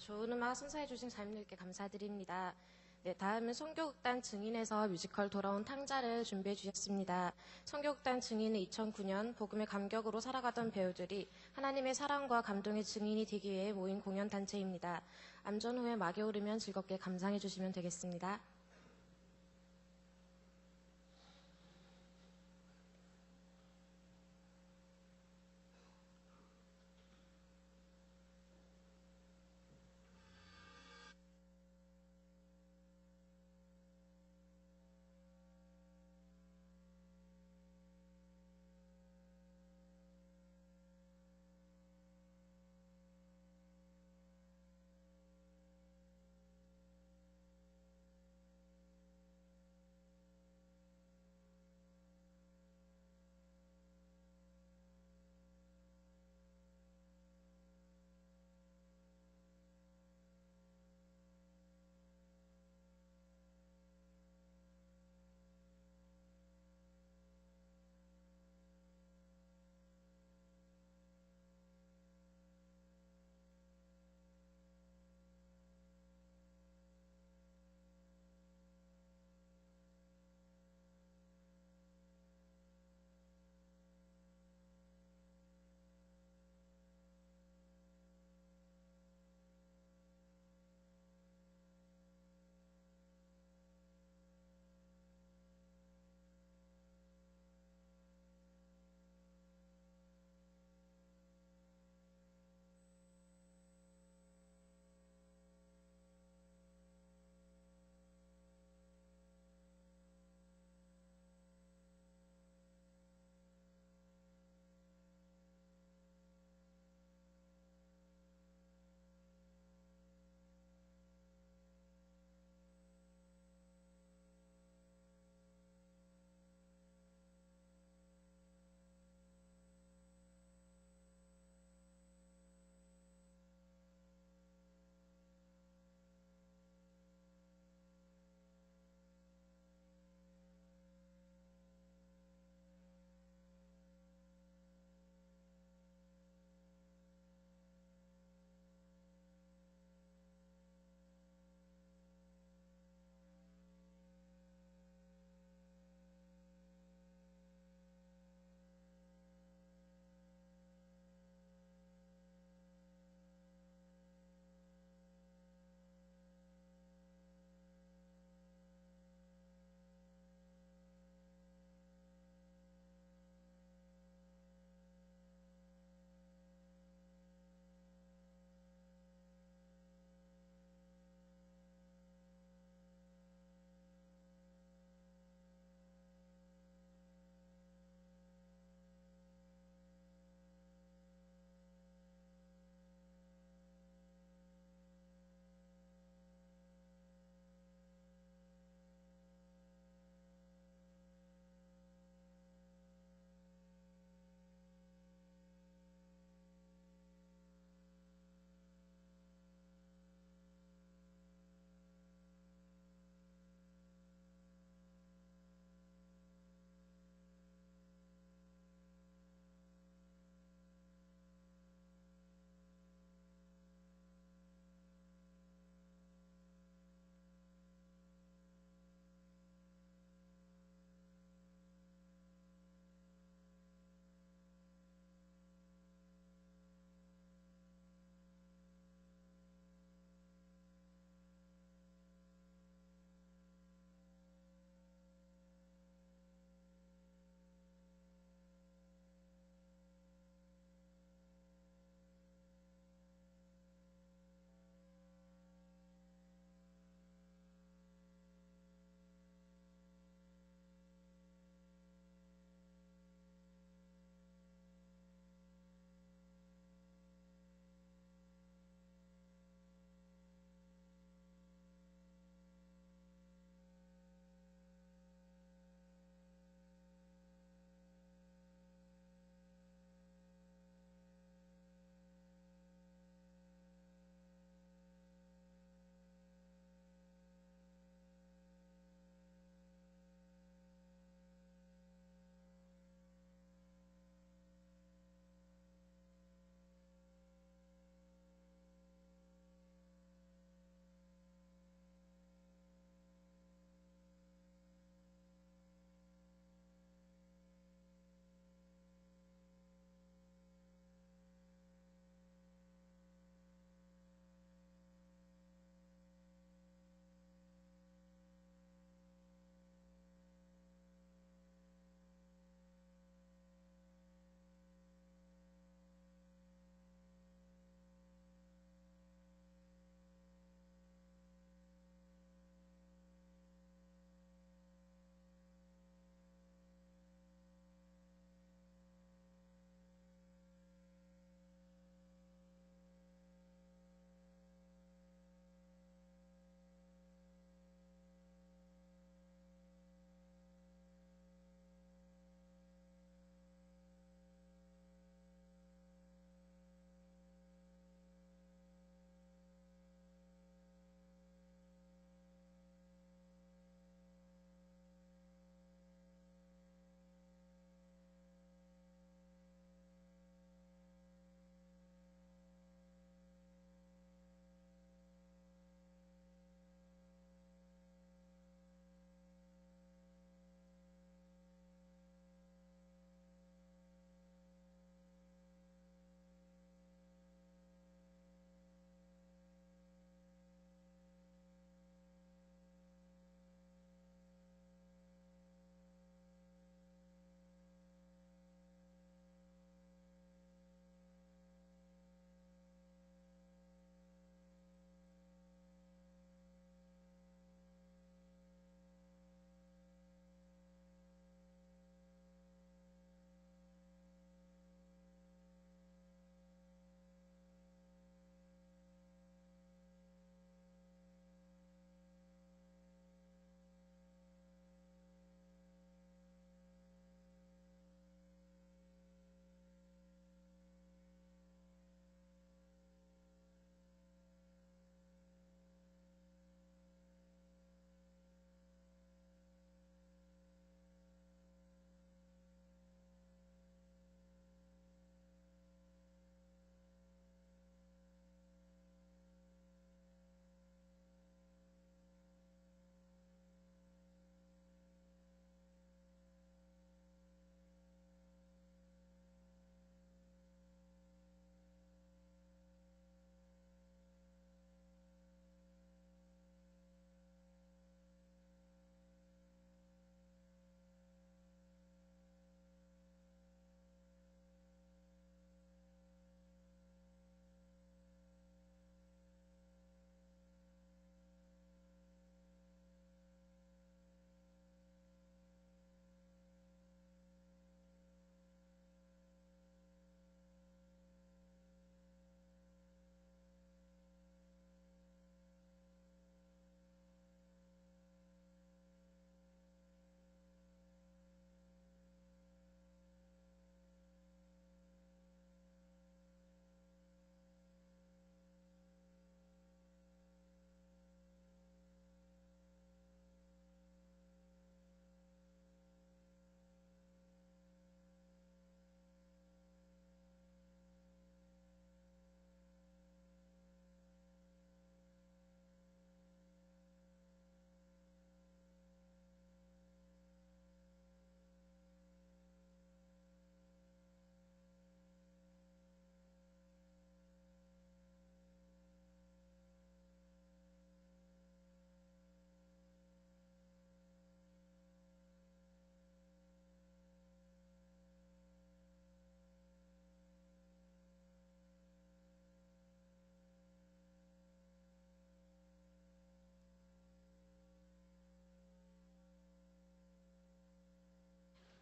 좋은 음악 선사해주신 자님들께 감사드립니다. 네, 다음은 성교극단 증인에서 뮤지컬 돌아온 탕자를 준비해 주셨습니다. 성교극단 증인은 2009년 복음의 감격으로 살아가던 배우들이 하나님의 사랑과 감동의 증인이 되기 위해 모인 공연단체입니다. 암전 후에 막이 오르면 즐겁게 감상해 주시면 되겠습니다.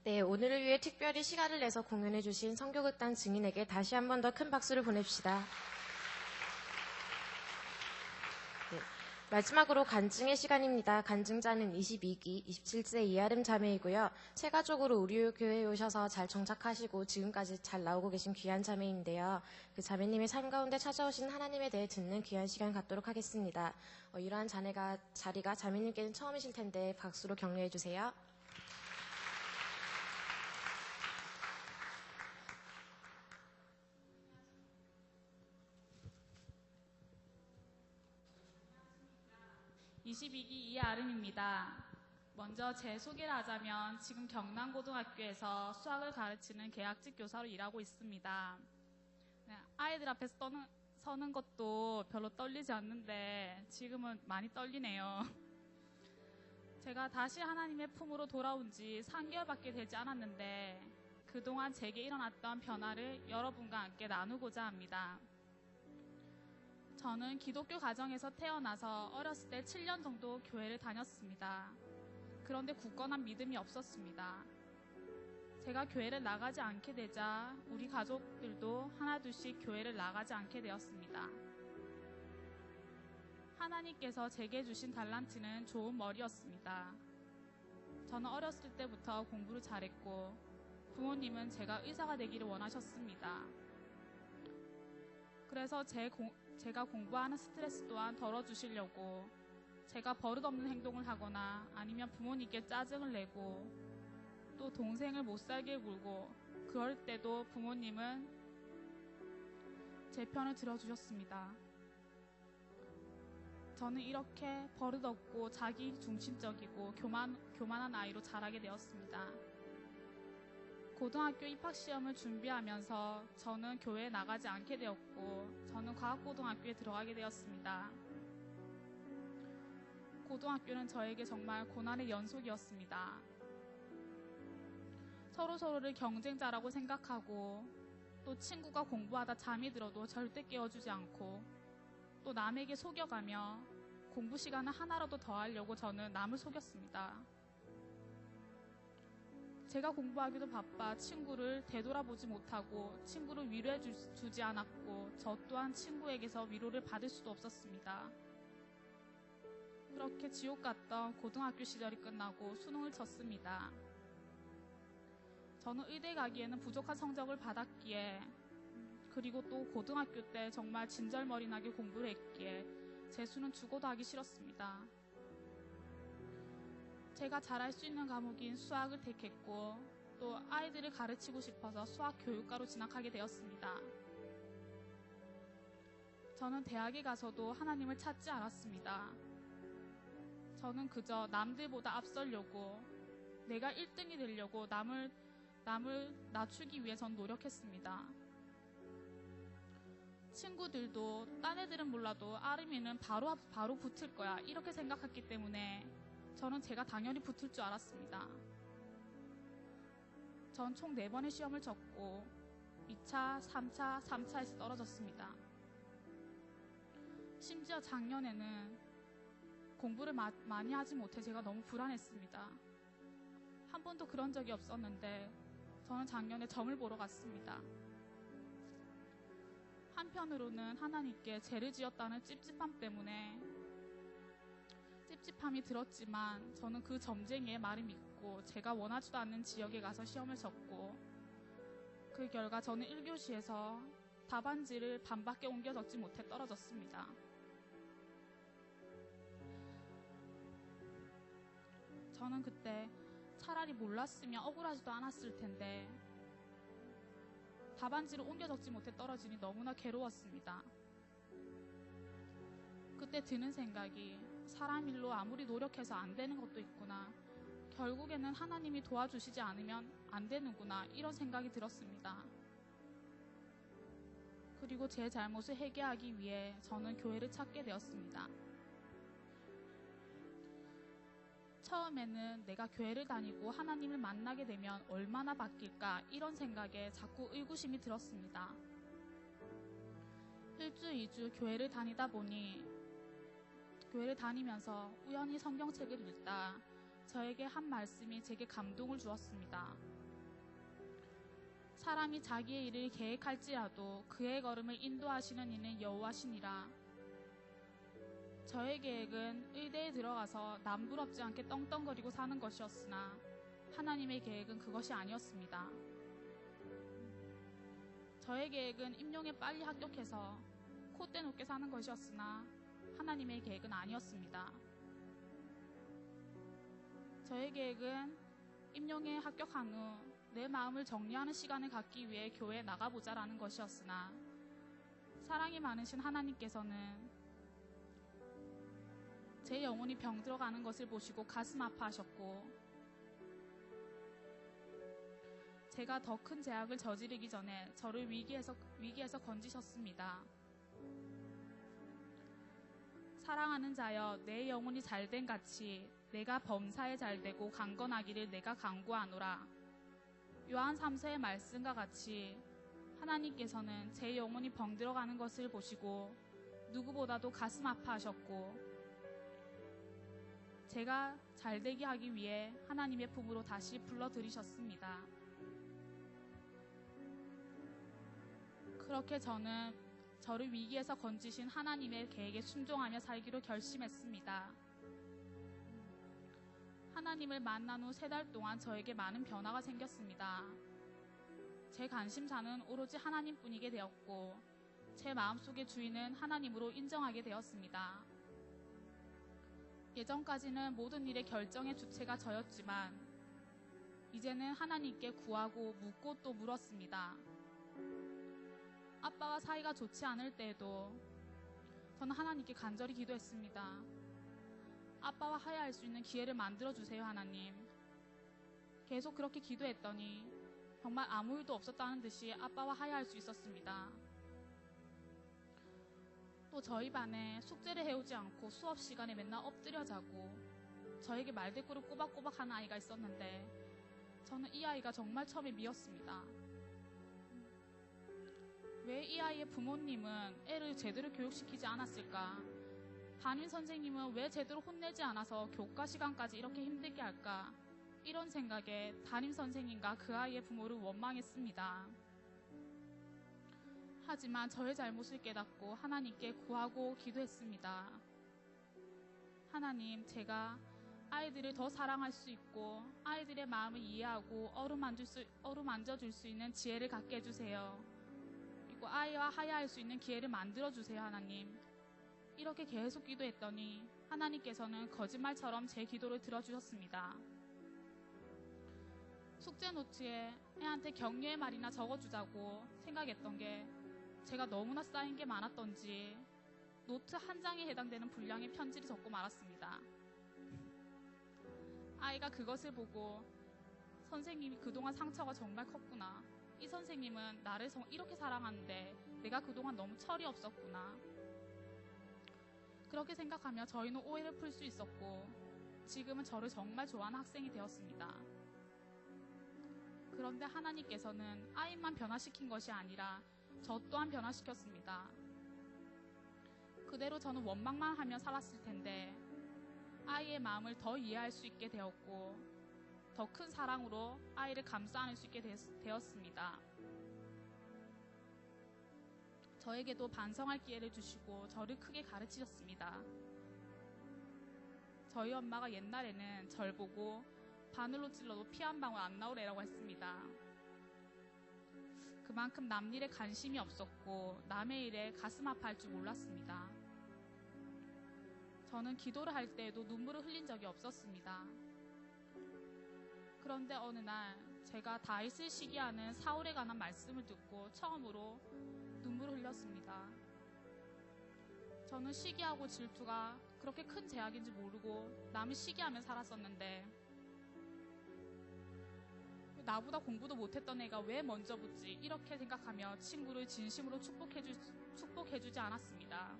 네, 오늘을 위해 특별히 시간을 내서 공연해 주신 성교극단 증인에게 다시 한 번 더 큰 박수를 보냅시다. 네, 마지막으로 간증의 시간입니다. 간증자는 22기, 27세 이아름 자매이고요. 새가족으로 우리 교회에 오셔서 잘 정착하시고 지금까지 잘 나오고 계신 귀한 자매인데요. 그 자매님의 삶 가운데 찾아오신 하나님에 대해 듣는 귀한 시간 갖도록 하겠습니다. 이러한 자리가 자매님께는 처음이실 텐데 박수로 격려해 주세요. 이아름입니다. 먼저 제 소개를 하자면 지금 경남고등학교에서 수학을 가르치는 계약직 교사로 일하고 있습니다. 네, 아이들 앞에서 서는 것도 별로 떨리지 않는데 지금은 많이 떨리네요. 제가 다시 하나님의 품으로 돌아온 지 3개월밖에 되지 않았는데 그동안 제게 일어났던 변화를 여러분과 함께 나누고자 합니다. 저는 기독교 가정에서 태어나서 어렸을 때 7년 정도 교회를 다녔습니다. 그런데 굳건한 믿음이 없었습니다. 제가 교회를 나가지 않게 되자 우리 가족들도 하나둘씩 교회를 나가지 않게 되었습니다. 하나님께서 제게 주신 달란트는 좋은 머리였습니다. 저는 어렸을 때부터 공부를 잘했고 부모님은 제가 의사가 되기를 원하셨습니다. 그래서 제가 공부하는 스트레스 또한 덜어주시려고 제가 버릇없는 행동을 하거나 아니면 부모님께 짜증을 내고 또 동생을 못살게 굴고 그럴 때도 부모님은 제 편을 들어주셨습니다. 저는 이렇게 버릇없고 자기 중심적이고 교만한 아이로 자라게 되었습니다. 고등학교 입학시험을 준비하면서 저는 교회에 나가지 않게 되었고 저는 과학고등학교에 들어가게 되었습니다. 고등학교는 저에게 정말 고난의 연속이었습니다. 서로를 경쟁자라고 생각하고 또 친구가 공부하다 잠이 들어도 절대 깨워주지 않고 또 남에게 속여가며 공부 시간을 하나라도 더 하려고 저는 남을 속였습니다. 제가 공부하기도 바빠 친구를 되돌아보지 못하고 친구를 위로해 주지 않았고 저 또한 친구에게서 위로를 받을 수도 없었습니다. 그렇게 지옥 같던 고등학교 시절이 끝나고 수능을 쳤습니다. 저는 의대 가기에는 부족한 성적을 받았기에 그리고 또 고등학교 때 정말 진절머리나게 공부를 했기에 재수는 죽어도 하기 싫었습니다. 제가 잘할 수 있는 과목인 수학을 택했고 또 아이들을 가르치고 싶어서 수학 교육과로 진학하게 되었습니다. 저는 대학에 가서도 하나님을 찾지 않았습니다. 저는 그저 남들보다 앞서려고 내가 1등이 되려고 남을 낮추기 위해 전 노력했습니다. 친구들도 딴 애들은 몰라도 아름이는 바로 붙을 거야 이렇게 생각했기 때문에 저는 제가 당연히 붙을 줄 알았습니다. 전 총 4번의 시험을 쳤고 2차, 3차, 3차에서 떨어졌습니다. 심지어 작년에는 공부를 많이 하지 못해 제가 너무 불안했습니다. 한 번도 그런 적이 없었는데 저는 작년에 점을 보러 갔습니다. 한편으로는 하나님께 죄를 지었다는 찝찝함 때문에 찝찝함이 들었지만 저는 그 점쟁이의 말을 믿고 제가 원하지도 않는 지역에 가서 시험을 쳤고 그 결과 저는 1교시에서 답안지를 반밖에 옮겨 적지 못해 떨어졌습니다. 저는 그때 차라리 몰랐으면 억울하지도 않았을 텐데 답안지를 옮겨 적지 못해 떨어지니 너무나 괴로웠습니다. 그때 드는 생각이 사람 일로 아무리 노력해서 안 되는 것도 있구나. 결국에는 하나님이 도와주시지 않으면 안 되는구나. 이런 생각이 들었습니다. 그리고 제 잘못을 회개하기 위해 저는 교회를 찾게 되었습니다. 처음에는 내가 교회를 다니고 하나님을 만나게 되면 얼마나 바뀔까 이런 생각에 자꾸 의구심이 들었습니다. 1주, 2주 교회를 다니다 보니 교회를 다니면서 우연히 성경책을 읽다 저에게 한 말씀이 제게 감동을 주었습니다. 사람이 자기의 일을 계획할지라도 그의 걸음을 인도하시는 이는 여호와시니라. 저의 계획은 의대에 들어가서 남부럽지 않게 떵떵거리고 사는 것이었으나 하나님의 계획은 그것이 아니었습니다. 저의 계획은 임용에 빨리 합격해서 콧대 높게 사는 것이었으나 하나님의 계획은 아니었습니다. 저의 계획은 임용에 합격한 후 내 마음을 정리하는 시간을 갖기 위해 교회에 나가보자라는 것이었으나 사랑이 많으신 하나님께서는 제 영혼이 병들어가는 것을 보시고 가슴 아파하셨고 제가 더 큰 죄악을 저지르기 전에 저를 위기에서 건지셨습니다. 사랑하는 자여, 내 영혼이 잘된 같이 내가 범사에 잘되고 강건하기를 내가 간구하노라. 요한 3서의 말씀과 같이 하나님께서는 제 영혼이 병들어가는 것을 보시고 누구보다도 가슴 아파하셨고 제가 잘되게 하기 위해 하나님의 품으로 다시 불러들이셨습니다. 그렇게 저는 저를 위기에서 건지신 하나님의 계획에 순종하며 살기로 결심했습니다. 하나님을 만난 후 3달 동안 저에게 많은 변화가 생겼습니다. 제 관심사는 오로지 하나님뿐이게 되었고 제 마음속의 주인은 하나님으로 인정하게 되었습니다. 예전까지는 모든 일의 결정의 주체가 저였지만 이제는 하나님께 구하고 묻고 또 물었습니다. 아빠와 사이가 좋지 않을 때에도 저는 하나님께 간절히 기도했습니다. 아빠와 화해할 수 있는 기회를 만들어주세요, 하나님. 계속 그렇게 기도했더니 정말 아무 일도 없었다는 듯이 아빠와 화해할 수 있었습니다. 또 저희 반에 숙제를 해오지 않고 수업 시간에 맨날 엎드려 자고 저에게 말대꾸를 꼬박꼬박 하는 아이가 있었는데 저는 이 아이가 정말 처음에 미웠습니다. 왜 이 아이의 부모님은 애를 제대로 교육시키지 않았을까? 담임 선생님은 왜 제대로 혼내지 않아서 교과 시간까지 이렇게 힘들게 할까? 이런 생각에 담임 선생님과 그 아이의 부모를 원망했습니다. 하지만 저의 잘못을 깨닫고 하나님께 구하고 기도했습니다. 하나님, 제가 아이들을 더 사랑할 수 있고 아이들의 마음을 이해하고 어루만져줄 수 있는 지혜를 갖게 해주세요. 그리고 아이와 화해할 수 있는 기회를 만들어주세요, 하나님. 이렇게 계속 기도했더니 하나님께서는 거짓말처럼 제 기도를 들어주셨습니다. 숙제 노트에 애한테 격려의 말이나 적어주자고 생각했던 게 제가 너무나 쌓인 게 많았던지 노트 한 장에 해당되는 분량의 편지를 적고 말았습니다. 아이가 그것을 보고 선생님이 그동안 상처가 정말 컸구나. 이 선생님은 나를 이렇게 사랑하는데 내가 그동안 너무 철이 없었구나. 그렇게 생각하며 저희는 오해를 풀 수 있었고 지금은 저를 정말 좋아하는 학생이 되었습니다. 그런데 하나님께서는 아이만 변화시킨 것이 아니라 저 또한 변화시켰습니다. 그대로 저는 원망만 하며 살았을 텐데 아이의 마음을 더 이해할 수 있게 되었고 더 큰 사랑으로 아이를 감싸 안을 수 있게 되었습니다. 저에게도 반성할 기회를 주시고 저를 크게 가르치셨습니다. 저희 엄마가 옛날에는 절 보고 바늘로 찔러도 피 한 방울 안 나오래라고 했습니다. 그만큼 남 일에 관심이 없었고 남의 일에 가슴 아파할 줄 몰랐습니다. 저는 기도를 할 때에도 눈물을 흘린 적이 없었습니다. 그런데 어느 날 제가 다윗을 시기하는 사울에 관한 말씀을 듣고 처음으로 눈물을 흘렸습니다. 저는 시기하고 질투가 그렇게 큰 죄악인지 모르고 남을 시기하며 살았었는데 나보다 공부도 못했던 애가 왜 먼저 붙지 이렇게 생각하며 친구를 진심으로 축복해주지 않았습니다.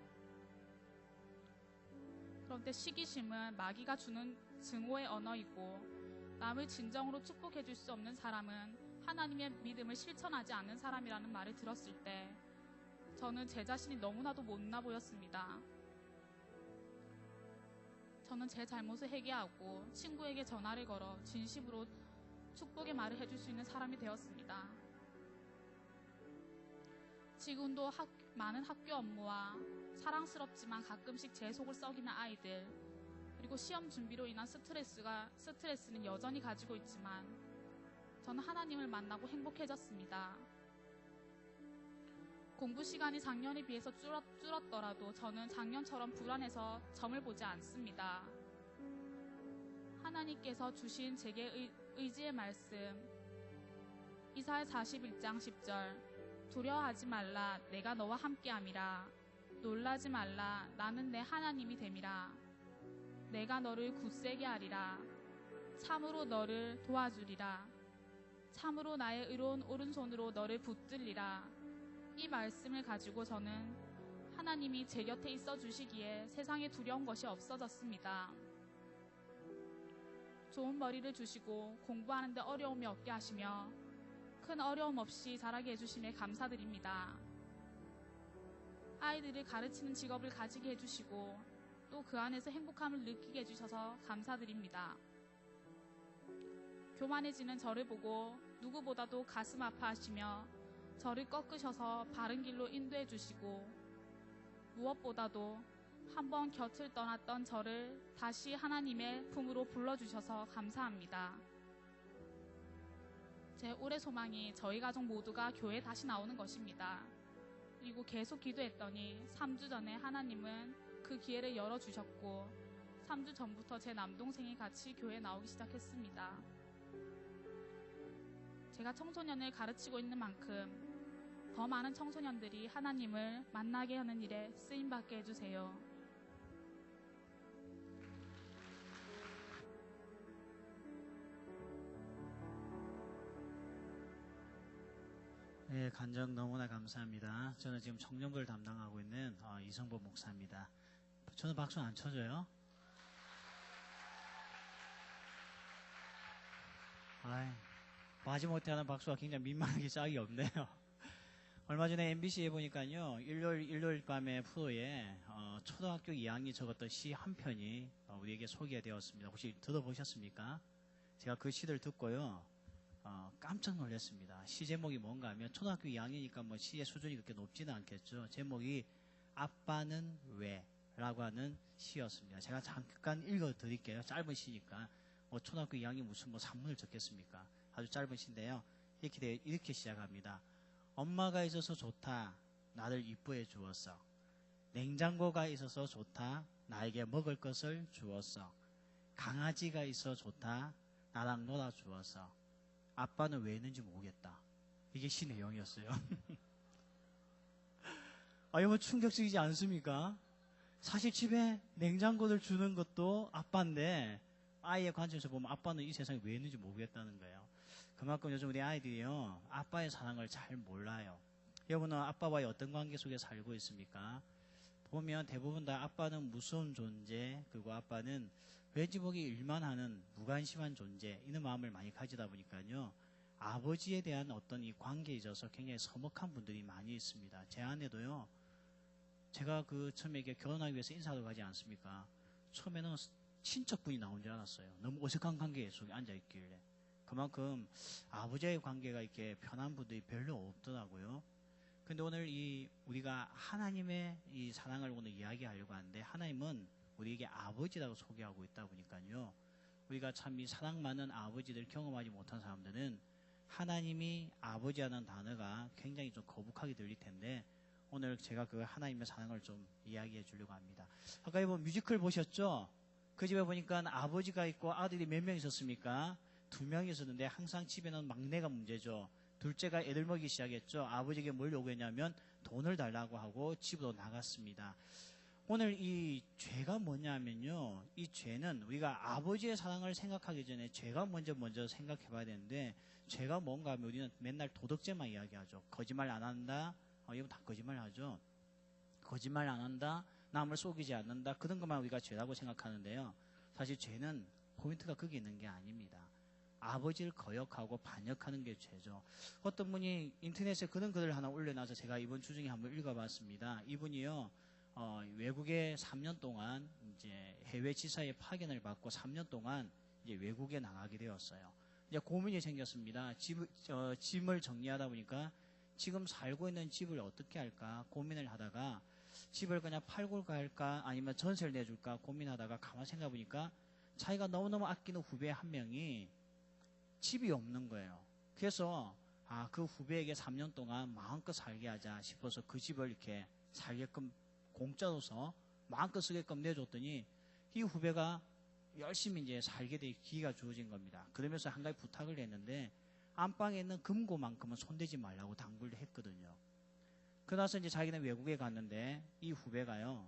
그런데 시기심은 마귀가 주는 증오의 언어이고 남을 진정으로 축복해줄 수 없는 사람은 하나님의 믿음을 실천하지 않는 사람이라는 말을 들었을 때 저는 제 자신이 너무나도 못나 보였습니다. 저는 제 잘못을 회개하고 친구에게 전화를 걸어 진심으로 축복의 말을 해줄 수 있는 사람이 되었습니다. 지금도 많은 학교 업무와 사랑스럽지만 가끔씩 제 속을 썩이는 아이들, 그리고 시험 준비로 인한 스트레스는 여전히 가지고 있지만 저는 하나님을 만나고 행복해졌습니다. 공부 시간이 작년에 비해서 줄었더라도 저는 작년처럼 불안해서 점을 보지 않습니다. 하나님께서 주신 제게 의지의 말씀, 이사야 41장 10절, 두려워하지 말라, 내가 너와 함께함이라. 놀라지 말라, 나는 내 하나님이 됨이라. 내가 너를 굳세게 하리라. 참으로 너를 도와주리라. 참으로 나의 의로운 오른손으로 너를 붙들리라. 이 말씀을 가지고 저는 하나님이 제 곁에 있어 주시기에 세상에 두려운 것이 없어졌습니다. 좋은 머리를 주시고 공부하는 데 어려움이 없게 하시며 큰 어려움 없이 자라게 해주심에 감사드립니다. 아이들을 가르치는 직업을 가지게 해주시고 또 그 안에서 행복함을 느끼게 해주셔서 감사드립니다. 교만해지는 저를 보고 누구보다도 가슴 아파하시며 저를 꺾으셔서 바른 길로 인도해 주시고 무엇보다도 한번 곁을 떠났던 저를 다시 하나님의 품으로 불러주셔서 감사합니다. 제 올해 소망이 저희 가족 모두가 교회에 다시 나오는 것입니다. 그리고 계속 기도했더니 3주 전에 하나님은 그 기회를 열어주셨고 3주 전부터 제 남동생이 같이 교회에 나오기 시작했습니다. 제가 청소년을 가르치고 있는 만큼 더 많은 청소년들이 하나님을 만나게 하는 일에 쓰임받게 해주세요. 네, 간증 너무나 감사합니다. 저는 지금 청년부를 담당하고 있는 이성보 목사입니다. 저는 박수 안 쳐줘요? 마지못해 하는 박수가 굉장히 민망하게 짝이 없네요. 얼마 전에 MBC에 보니까요, 일요일 밤에 프로에 초등학교 2학년이 적었던 시 한 편이 우리에게 소개가 되었습니다. 혹시 들어보셨습니까? 제가 그 시를 듣고요, 깜짝 놀랐습니다. 시 제목이 뭔가 하면 초등학교 2학년이니까 뭐 시의 수준이 그렇게 높지는 않겠죠. 제목이 아빠는 왜? 라고 하는 시였습니다. 제가 잠깐 읽어드릴게요. 짧은 시니까 초등학교 2학년이 무슨 산문을 적겠습니까? 아주 짧은 시인데요. 이렇게 시작합니다. 엄마가 있어서 좋다, 나를 이뻐해 주었어. 냉장고가 있어서 좋다, 나에게 먹을 것을 주었어. 강아지가 있어 좋다, 나랑 놀아 주었어. 아빠는 왜 있는지 모르겠다. 이게 시 내용이었어요. 이거 충격적이지 않습니까? 사실 집에 냉장고를 주는 것도 아빠인데 아이의 관점에서 보면 아빠는 이 세상에 왜 있는지 모르겠다는 거예요. 그만큼 요즘 우리 아이들이요, 아빠의 사랑을 잘 몰라요. 여러분은 아빠와의 어떤 관계 속에 살고 있습니까? 보면 대부분 다 아빠는 무서운 존재, 그리고 아빠는 왠지 보기 일만 하는 무관심한 존재, 이런 마음을 많이 가지다 보니까요, 아버지에 대한 어떤 이 관계에 있어서 굉장히 서먹한 분들이 많이 있습니다. 제 아내도요, 제가 처음에 결혼하기 위해서 인사하러 가지 않습니까? 처음에는 친척분이 나온 줄 알았어요. 너무 어색한 관계 속에 앉아있길래. 그만큼 아버지의 관계가 이렇게 편한 분들이 별로 없더라고요. 근데 오늘 우리가 하나님의 이 사랑을 오늘 이야기하려고 하는데, 하나님은 우리에게 아버지라고 소개하고 있다 보니까요, 우리가 참 이 사랑 많은 아버지들 경험하지 못한 사람들은 하나님이 아버지라는 단어가 굉장히 좀 거북하게 들릴 텐데, 오늘 제가 그 하나님의 사랑을 좀 이야기해 주려고 합니다. 아까 이번 뮤지컬 보셨죠? 그 집에 보니까 아버지가 있고 아들이 몇 명 있었습니까? 2명이 있었는데 항상 집에는 막내가 문제죠. 둘째가 애들 먹이기 시작했죠. 아버지에게 뭘 요구했냐면 돈을 달라고 하고 집으로 나갔습니다. 오늘 이 죄가 뭐냐면요, 이 죄는 우리가 아버지의 사랑을 생각하기 전에 죄가 먼저 생각해 봐야 되는데, 죄가 뭔가 하면 우리는 맨날 도덕죄만 이야기하죠. 거짓말 안 한다, 이거 다 거짓말 하죠. 거짓말 안 한다, 남을 속이지 않는다, 그런 것만 우리가 죄라고 생각하는데요, 사실 죄는 포인트가 거기 있는 게 아닙니다. 아버지를 거역하고 반역하는 게 죄죠. 어떤 분이 인터넷에 그런 글을 하나 올려놔서 제가 이번 주 중에 한번 읽어봤습니다. 이분이요, 외국에 3년 동안 이제 해외 지사의 파견을 받고 3년 동안 이제 외국에 나가게 되었어요. 이제 고민이 생겼습니다. 짐을 정리하다 보니까 지금 살고 있는 집을 어떻게 할까 고민을 하다가 집을 그냥 팔고 갈까 아니면 전세를 내줄까 고민하다가 가만 생각해 보니까 자기가 너무너무 아끼는 후배 한 명이 집이 없는 거예요. 그래서 그 후배에게 3년 동안 마음껏 살게 하자 싶어서 그 집을 이렇게 살게끔 공짜로서 마음껏 쓰게끔 내줬더니 이 후배가 열심히 이제 살게 될 기회가 주어진 겁니다. 그러면서 한 가지 부탁을 했는데 안방에 있는 금고만큼은 손대지 말라고 당부를 했거든요. 그러나서 이제 자기는 외국에 갔는데 이 후배가요.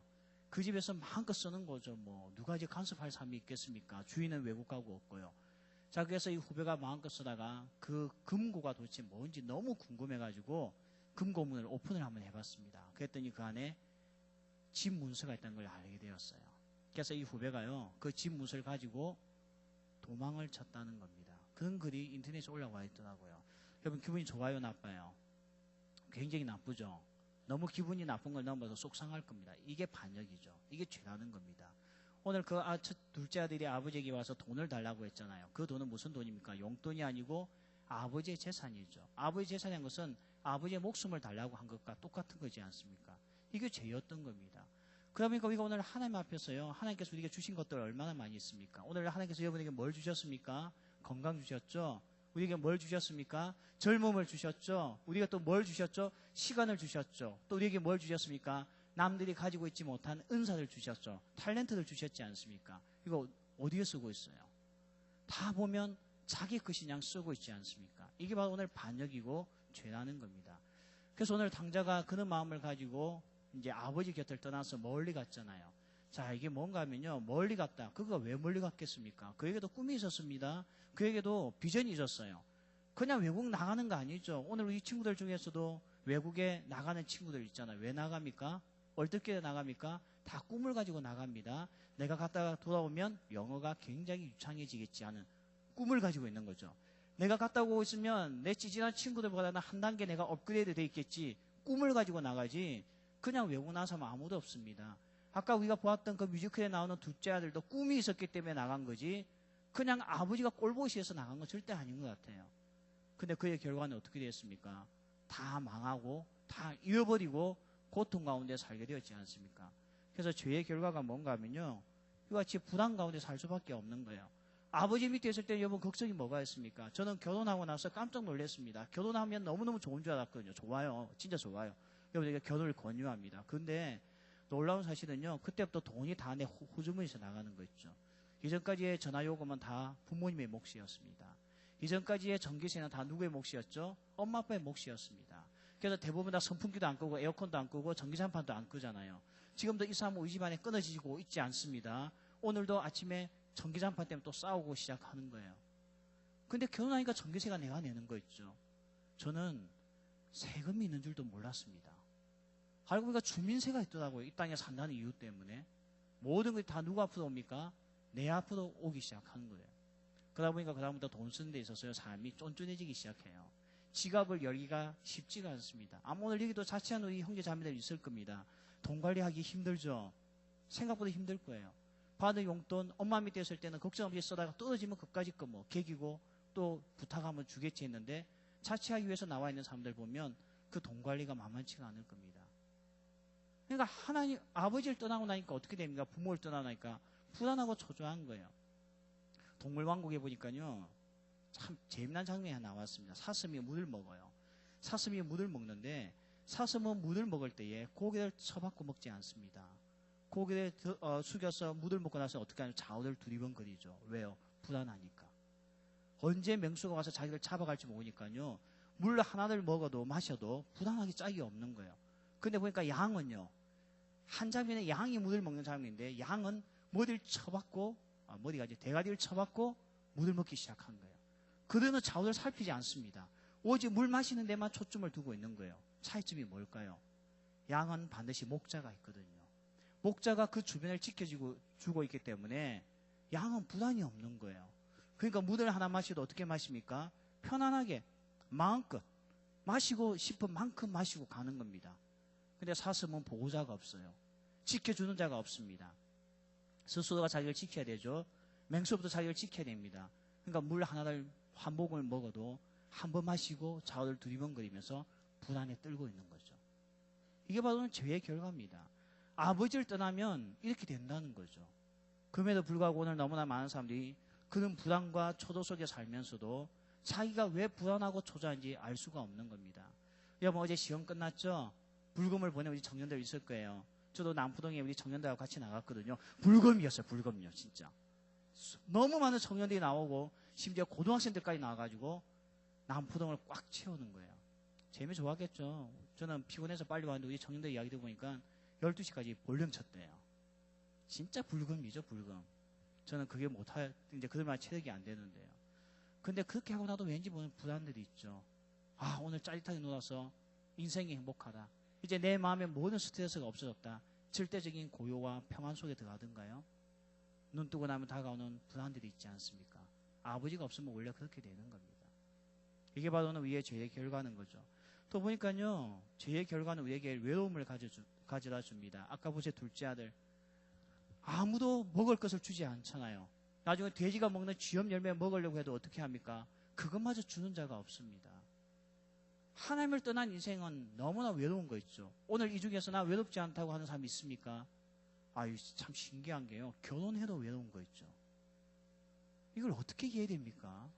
그 집에서 마음껏 쓰는 거죠. 뭐 누가 이제 간섭할 사람이 있겠습니까? 주인은 외국 가고 없고요. 자, 그래서 이 후배가 마음껏 쓰다가 그 금고가 도대체 뭔지 너무 궁금해가지고 금고문을 오픈을 한번 해봤습니다. 그랬더니 그 안에 집 문서가 있다는 걸 알게 되었어요. 그래서 이 후배가요, 그 집 문서를 가지고 도망을 쳤다는 겁니다. 그런 글이 인터넷에 올라와 있더라고요. 여러분 기분이 좋아요, 나빠요? 굉장히 나쁘죠. 너무 기분이 나쁜 걸 넘어서 속상할 겁니다. 이게 반역이죠. 이게 죄라는 겁니다. 오늘 그 둘째 아들이 아버지에게 와서 돈을 달라고 했잖아요. 그 돈은 무슨 돈입니까? 용돈이 아니고 아버지의 재산이죠. 아버지의 재산이라는 것은 아버지의 목숨을 달라고 한 것과 똑같은 거지 않습니까? 이게 죄였던 겁니다. 그러니까 우리가 오늘 하나님 앞에서요. 하나님께서 우리에게 주신 것들 얼마나 많이 있습니까? 오늘 하나님께서 여러분에게 뭘 주셨습니까? 건강 주셨죠? 우리에게 뭘 주셨습니까? 젊음을 주셨죠? 우리가 또 뭘 주셨죠? 시간을 주셨죠? 또 우리에게 뭘 주셨습니까? 남들이 가지고 있지 못한 은사를 주셨죠? 탤런트를 주셨지 않습니까? 이거 어디에 쓰고 있어요? 다 보면 자기 것이 그냥 쓰고 있지 않습니까? 이게 바로 오늘 반역이고 죄라는 겁니다. 그래서 오늘 당자가 그런 마음을 가지고 이제 아버지 곁을 떠나서 멀리 갔잖아요. 자, 이게 뭔가 하면요. 멀리 갔다. 그가 왜 멀리 갔겠습니까? 그에게도 꿈이 있었습니다. 그에게도 비전이 있었어요. 그냥 외국 나가는 거 아니죠. 오늘 우리 친구들 중에서도 외국에 나가는 친구들 있잖아요. 왜 나갑니까? 어떻게 나갑니까? 다 꿈을 가지고 나갑니다. 내가 갔다가 돌아오면 영어가 굉장히 유창해지겠지 하는 꿈을 가지고 있는 거죠. 내가 갔다 오고 있으면 내 찌질한 친구들보다는 한 단계 내가 업그레이드 돼 있겠지. 꿈을 가지고 나가지. 그냥 외국 나서면 아무도 없습니다. 아까 우리가 보았던 그 뮤지컬에 나오는 둘째 아들도 꿈이 있었기 때문에 나간 거지 그냥 아버지가 꼴보시해서 나간 건 절대 아닌 것 같아요. 근데 그의 결과는 어떻게 됐습니까? 다 망하고 다 잃어버리고 고통 가운데 살게 되었지 않습니까? 그래서 죄의 결과가 뭔가 하면요. 이같이 불안 가운데 살 수밖에 없는 거예요. 아버지 밑에 있을 때 여러분 걱정이 뭐가 있습니까? 저는 결혼하고 나서 깜짝 놀랐습니다. 결혼하면 너무너무 좋은 줄 알았거든요. 좋아요. 진짜 좋아요. 여러분, 제가 결혼을 권유합니다. 근데 놀라운 사실은요. 그때부터 돈이 다 내 호주머니에서 나가는 거 있죠. 이전까지의 전화요금은 다 부모님의 몫이었습니다. 이전까지의 전기세는 다 누구의 몫이었죠? 엄마 아빠의 몫이었습니다. 그래서 대부분 다 선풍기도 안 끄고 에어컨도 안 끄고 전기장판도 안 끄잖아요. 지금도 이 사람은 우리 집안에 끊어지고 있지 않습니다. 오늘도 아침에 전기장판 때문에 또 싸우고 시작하는 거예요. 근데 결혼하니까 전기세가 내가 내는 거 있죠. 저는 세금이 있는 줄도 몰랐습니다. 알고 보니까 주민세가 있더라고요. 이 땅에 산다는 이유 때문에. 모든 것이 다 누구 앞으로 옵니까? 내 앞으로 오기 시작하는 거예요. 그러다 보니까 그다음부터 돈 쓰는 데 있어서요. 삶이 쫀쫀해지기 시작해요. 지갑을 열기가 쉽지가 않습니다. 아마 오늘 여기도 자취한 우리 형제 자매들 있을 겁니다. 돈 관리하기 힘들죠. 생각보다 힘들 거예요. 받은 용돈 엄마 밑에 있을 때는 걱정 없이 써다가 떨어지면 그까짓 거 뭐 개기고 또 부탁하면 주겠지 했는데 자취하기 위해서 나와 있는 사람들 보면 그 돈 관리가 만만치가 않을 겁니다. 그러니까 하나님 아버지를 떠나고 나니까 어떻게 됩니까? 부모를 떠나고 나니까 불안하고 초조한 거예요. 동물왕국에 보니까요. 참 재미난 장면이 하나 나왔습니다. 사슴이 물을 먹어요. 사슴이 물을 먹는데 사슴은 물을 먹을 때에 고개를 쳐박고 먹지 않습니다. 고개를 숙여서 물을 먹고 나서 어떻게 하냐면 좌우를 두리번거리죠. 왜요? 불안하니까. 언제 맹수가 와서 자기를 잡아갈지 모르니까요. 물 하나를 먹어도 마셔도 불안하기 짝이 없는 거예요. 근데 보니까 양은요. 한 장면에 양이 물을 먹는 장면인데 양은 머리를 쳐박고 머리가 이제 대가리를 쳐박고 물을 먹기 시작한 거예요. 그들은 좌우를 살피지 않습니다. 오직 물 마시는 데만 초점을 두고 있는 거예요. 차이점이 뭘까요? 양은 반드시 목자가 있거든요. 목자가 그 주변을 지켜주고 있기 때문에 양은 불안이 없는 거예요. 그러니까 물을 하나 마셔도 어떻게 마십니까? 편안하게 마음껏 마시고 싶은 만큼 마시고 가는 겁니다. 근데 사슴은 보호자가 없어요. 지켜주는 자가 없습니다. 스스로가 자기를 지켜야 되죠. 맹수부터 자기를 지켜야 됩니다. 그러니까 물 하나를 한 모금을 먹어도 한 번 마시고 좌우를 두리번거리면서 불안에 떨고 있는 거죠. 이게 바로 죄의 결과입니다. 아버지를 떠나면 이렇게 된다는 거죠. 그럼에도 불구하고 오늘 너무나 많은 사람들이 그런 불안과 초조 속에 살면서도 자기가 왜 불안하고 초조한지 알 수가 없는 겁니다. 여러분 어제 시험 끝났죠? 불금을 보낸 우리 청년들 있을 거예요. 저도 남포동에 우리 청년들하고 같이 나갔거든요. 불금이었어요. 불금이요. 진짜. 너무 많은 청년들이 나오고 심지어 고등학생들까지 나와가지고 남포동을 꽉 채우는 거예요. 재미 좋았겠죠. 저는 피곤해서 빨리 왔는데 우리 청년들 이야기 들어보니까 12시까지 볼륨 쳤대요. 진짜 불금이죠. 불금. 저는 그게 못할 이제 그들만 체력이 안 되는데요. 근데 그렇게 하고 나도 왠지 보는 불안들이 있죠. 아 오늘 짜릿하게 놀아서 인생이 행복하다. 이제 내 마음에 모든 스트레스가 없어졌다. 절대적인 고요와 평안 속에 들어가던가요? 눈 뜨고 나면 다가오는 불안들이 있지 않습니까? 아버지가 없으면 원래 그렇게 되는 겁니다. 이게 바로 우리의 죄의 결과는 거죠. 또 보니까요, 죄의 결과는 우리에게 외로움을 가져다 줍니다. 아까 보세요, 둘째 아들. 아무도 먹을 것을 주지 않잖아요. 나중에 돼지가 먹는 쥐염 열매 먹으려고 해도 어떻게 합니까? 그것마저 주는 자가 없습니다. 하나님을 떠난 인생은 너무나 외로운 거 있죠. 오늘 이 중에서 나 외롭지 않다고 하는 사람이 있습니까? 아유, 참 신기한 게요. 결혼해도 외로운 거 있죠. 이걸 어떻게 이해해야 됩니까?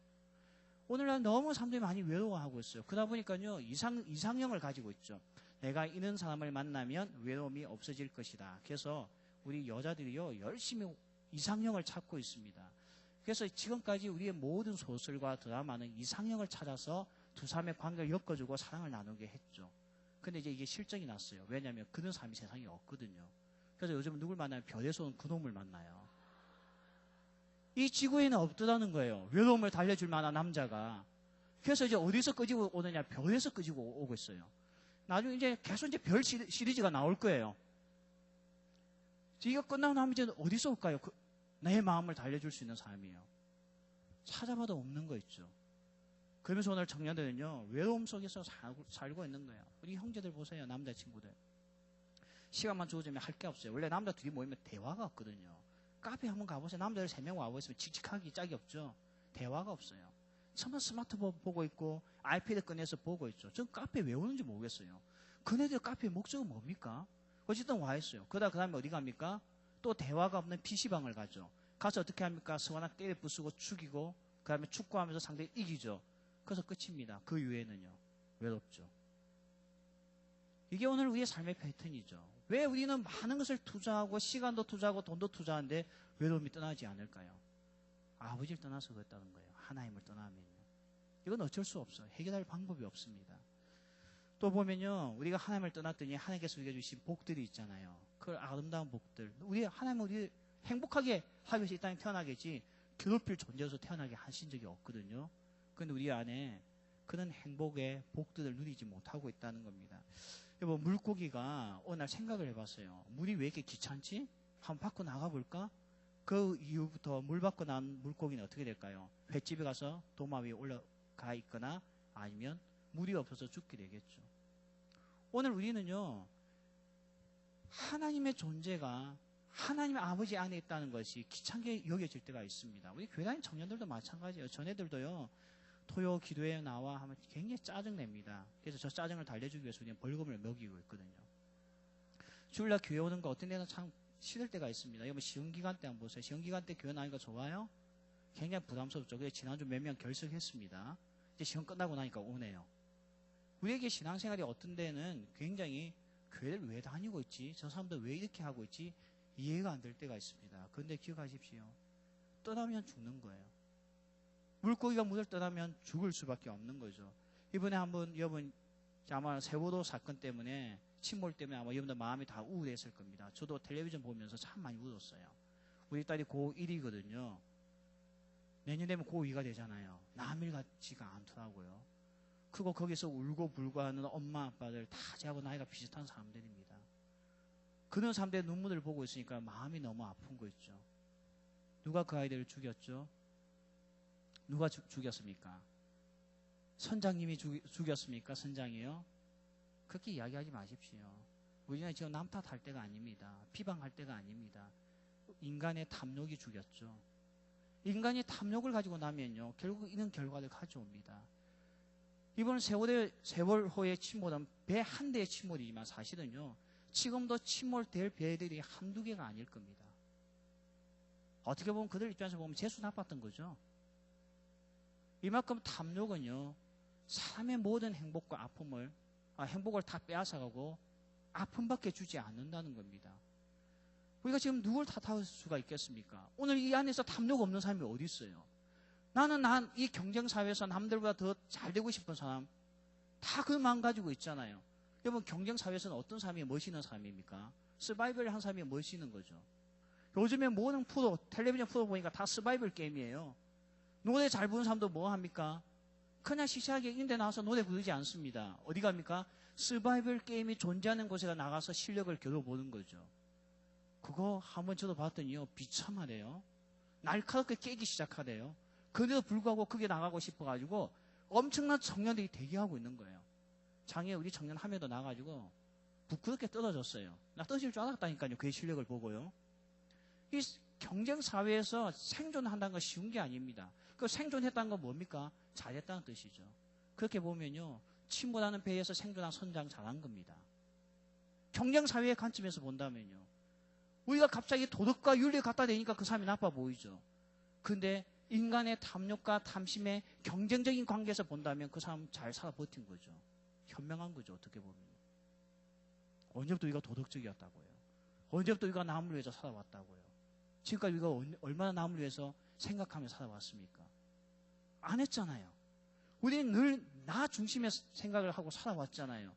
오늘날 너무 사람들이 많이 외로워하고 있어요. 그러다 보니까요, 이상형을 가지고 있죠. 내가 이런 사람을 만나면 외로움이 없어질 것이다. 그래서 우리 여자들이요, 열심히 이상형을 찾고 있습니다. 그래서 지금까지 우리의 모든 소설과 드라마는 이상형을 찾아서 두 사람의 관계를 엮어주고 사랑을 나누게 했죠. 근데 이제 이게 실정이 났어요. 왜냐하면 그런 사람이 세상에 없거든요. 그래서 요즘 누굴 만나면 별에서 온 그놈을 만나요. 이 지구에는 없더라는 거예요. 외로움을 달래줄 만한 남자가. 그래서 이제 어디서 끄지고 오느냐? 별에서 끄지고 오고 있어요. 나중에 이제 계속 이제 별 시리즈가 나올 거예요. 이거 끝나고 나면 이제 어디서 올까요? 내 마음을 달래줄 수 있는 사람이에요. 찾아봐도 없는 거 있죠. 그러면서 오늘 청년들은요, 외로움 속에서 살고 있는 거예요. 우리 형제들 보세요, 남자친구들. 시간만 주어지면 할 게 없어요. 원래 남자 둘이 모이면 대화가 없거든요. 카페 한번 가보세요. 남자들 3명 와보시면 칙칙하기 짝이 없죠. 대화가 없어요. 처음에 스마트폰 보고 있고 아이패드 꺼내서 보고 있죠. 전 카페 왜 오는지 모르겠어요. 그네들 카페 목적은 뭡니까? 어쨌든 와 있어요. 그 다음에 어디 갑니까? 또 대화가 없는 PC방을 가죠. 가서 어떻게 합니까? 서원한 때려 부수고 죽이고 그 다음에 축구하면서 상대 이기죠. 그래서 끝입니다. 그 이후에는요. 외롭죠. 이게 오늘 우리의 삶의 패턴이죠. 왜 우리는 많은 것을 투자하고 시간도 투자하고 돈도 투자하는데 외로움이 떠나지 않을까요? 아버지를 떠나서 그랬다는 거예요. 하나님을 떠나면요. 이건 어쩔 수 없어요. 해결할 방법이 없습니다. 또 보면요. 우리가 하나님을 떠났더니 하나님께서 우리에게 주신 복들이 있잖아요. 그 아름다운 복들. 하나님은 우리 행복하게 하기 위해서 이 땅에 태어나겠지 괴롭힐 존재로서 태어나게 하신 적이 없거든요. 그런데 우리 안에 그런 행복의 복들을 누리지 못하고 있다는 겁니다. 여보, 물고기가 어느 날 생각을 해봤어요. 물이 왜 이렇게 귀찮지? 한번 밖으로 나가볼까? 그 이후부터 물 밖으로 나온 물고기는 어떻게 될까요? 횟집에 가서 도마 위에 올라가 있거나 아니면 물이 없어서 죽게 되겠죠. 오늘 우리는요, 하나님의 존재가 하나님의 아버지 안에 있다는 것이 귀찮게 여겨질 때가 있습니다. 우리 교회 다니는 청년들도 마찬가지예요. 전애들도요, 토요 기도에 나와 하면 굉장히 짜증냅니다. 그래서 저 짜증을 달래주기 위해서 우리는 벌금을 먹이고 있거든요. 주일날 교회 오는 거 어떤 데는 참 싫을 때가 있습니다. 여러분 시험기간 때 한번 보세요. 시험기간 때 교회 나니까 좋아요? 굉장히 부담스럽죠. 그래서 지난주 몇 명 결석했습니다. 이제 시험 끝나고 나니까 오네요. 우리에게 신앙생활이 어떤 데는 굉장히 교회를 왜 다니고 있지? 저 사람들 왜 이렇게 하고 있지? 이해가 안 될 때가 있습니다. 그런데 기억하십시오. 떠나면 죽는 거예요. 물고기가 물을 떠나면 죽을 수밖에 없는 거죠. 이번에 한번 여러분 아마 세월호 사건 때문에 침몰 때문에 아마 여러분들 마음이 다 우울했을 겁니다. 저도 텔레비전 보면서 참 많이 울었어요. 우리 딸이 고1이거든요. 내년 되면 고2가 되잖아요. 남일 같지가 않더라고요. 그리고 거기서 울고 불고 하는 엄마 아빠들 다 저하고 나이가 비슷한 사람들입니다. 그런 사람들의 눈물을 보고 있으니까 마음이 너무 아픈 거 있죠. 누가 그 아이들을 죽였죠? 누가 죽였습니까? 선장님이 죽였습니까? 선장이요? 그렇게 이야기하지 마십시오. 우리는 지금 남 탓할 때가 아닙니다. 비방할 때가 아닙니다. 인간의 탐욕이 죽였죠. 인간이 탐욕을 가지고 나면요, 결국 이런 결과를 가져옵니다. 이번 세월호의 침몰은 배 한 대의 침몰이지만 사실은요, 지금도 침몰될 배들이 한두 개가 아닐 겁니다. 어떻게 보면 그들 입장에서 보면 재수 나빴던 거죠. 이만큼 탐욕은요, 사람의 모든 행복과 행복을 다 빼앗아가고 아픔밖에 주지 않는다는 겁니다. 우리가 지금 누굴 탓할 수가 있겠습니까? 오늘 이 안에서 탐욕 없는 사람이 어디 있어요? 나는 이 경쟁사회에서 남들보다 더 잘 되고 싶은 사람, 다 그 마음 가지고 있잖아요. 여러분, 경쟁사회에서는 어떤 사람이 멋있는 사람입니까? 서바이벌 한 사람이 멋있는 거죠. 요즘에 모든 텔레비전 프로 보니까 다 서바이벌 게임이에요. 노래 잘 부르는 사람도 뭐 합니까? 그냥 시시하게 인데 나와서 노래 부르지 않습니다. 어디 갑니까? 서바이벌 게임이 존재하는 곳에 나가서 실력을 겨뤄보는 거죠. 그거 한번 저도 봤더니요, 비참하대요. 날카롭게 깨기 시작하대요. 그래도 불구하고 그게 나가고 싶어가지고 엄청난 청년들이 대기하고 있는 거예요. 장애 우리 청년 한 명도 나가지고 부끄럽게 떨어졌어요. 나 떨어질 줄 알았다니까요. 그의 실력을 보고요. 이 경쟁사회에서 생존한다는 건 쉬운 게 아닙니다. 그 생존했다는 건 뭡니까? 잘했다는 뜻이죠. 그렇게 보면요, 침몰하는 배에서 생존한 선장 잘한 겁니다. 경쟁사회의 관점에서 본다면요, 우리가 갑자기 도덕과 윤리를 갖다 대니까 그 사람이 나빠 보이죠. 근데 인간의 탐욕과 탐심의 경쟁적인 관계에서 본다면 그 사람 잘 살아 버틴 거죠. 현명한 거죠, 어떻게 보면. 언제부터 우리가 도덕적이었다고요? 언제부터 우리가 남을 위해서 살아왔다고요? 지금까지 우리가 얼마나 남을 위해서 생각하며 살아왔습니까? 안 했잖아요. 우리는 늘 나 중심의 생각을 하고 살아왔잖아요.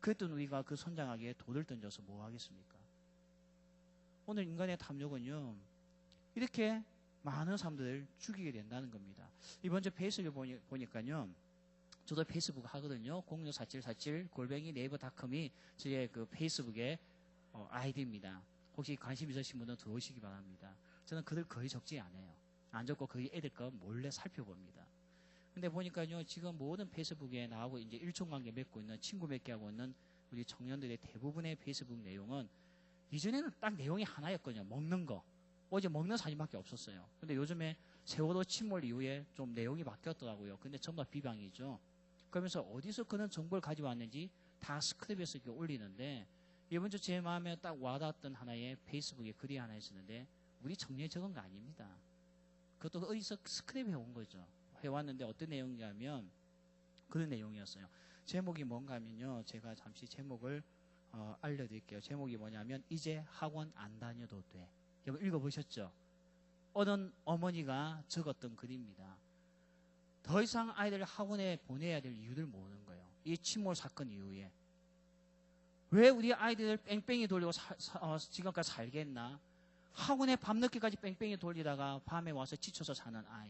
그랬던 우리가 그 선장에게 돌을 던져서 뭐 하겠습니까? 오늘 인간의 탐욕은요, 이렇게 많은 사람들을 죽이게 된다는 겁니다. 이번 주 페이스북을 보니까요, 저도 페이스북 하거든요. 064747 네이버닷컴이 저의 그 페이스북의 아이디입니다. 혹시 관심 있으신 분은 들어오시기 바랍니다. 저는 글을 거의 적지 않아요. 안 적고 거의 애들 거 몰래 살펴봅니다. 근데 보니까요, 지금 모든 페이스북에 나오고 이제 일종관계 맺고 있는, 친구 맺게 하고 있는 우리 청년들의 대부분의 페이스북 내용은, 이전에는 딱 내용이 하나였거든요. 먹는 거. 어제 먹는 사진밖에 없었어요. 근데 요즘에 세월호 침몰 이후에 좀 내용이 바뀌었더라고요. 근데 전부 다 비방이죠. 그러면서 어디서 그런 정보를 가지고 왔는지 다 스크랩해서 이렇게 올리는데, 이번 주 제 마음에 딱 와닿았던 하나의 페이스북에 글이 하나 있었는데, 우리 청년이 적은 거 아닙니다. 그것도 어디서 스크랩해 온 거죠. 해왔는데 어떤 내용이냐면 그런 내용이었어요. 제목이 뭔가 하면요, 제가 잠시 제목을 알려드릴게요. 제목이 뭐냐면 이제 학원 안 다녀도 돼. 여러분 읽어보셨죠? 어떤 어머니가 적었던 글입니다. 더 이상 아이들을 학원에 보내야 될 이유를 모르는 거예요. 이 침몰 사건 이후에. 왜 우리 아이들을 뺑뺑이 돌리고 지금까지 살겠나? 학원에 밤늦게까지 뺑뺑이 돌리다가 밤에 와서 지쳐서 자는 아이.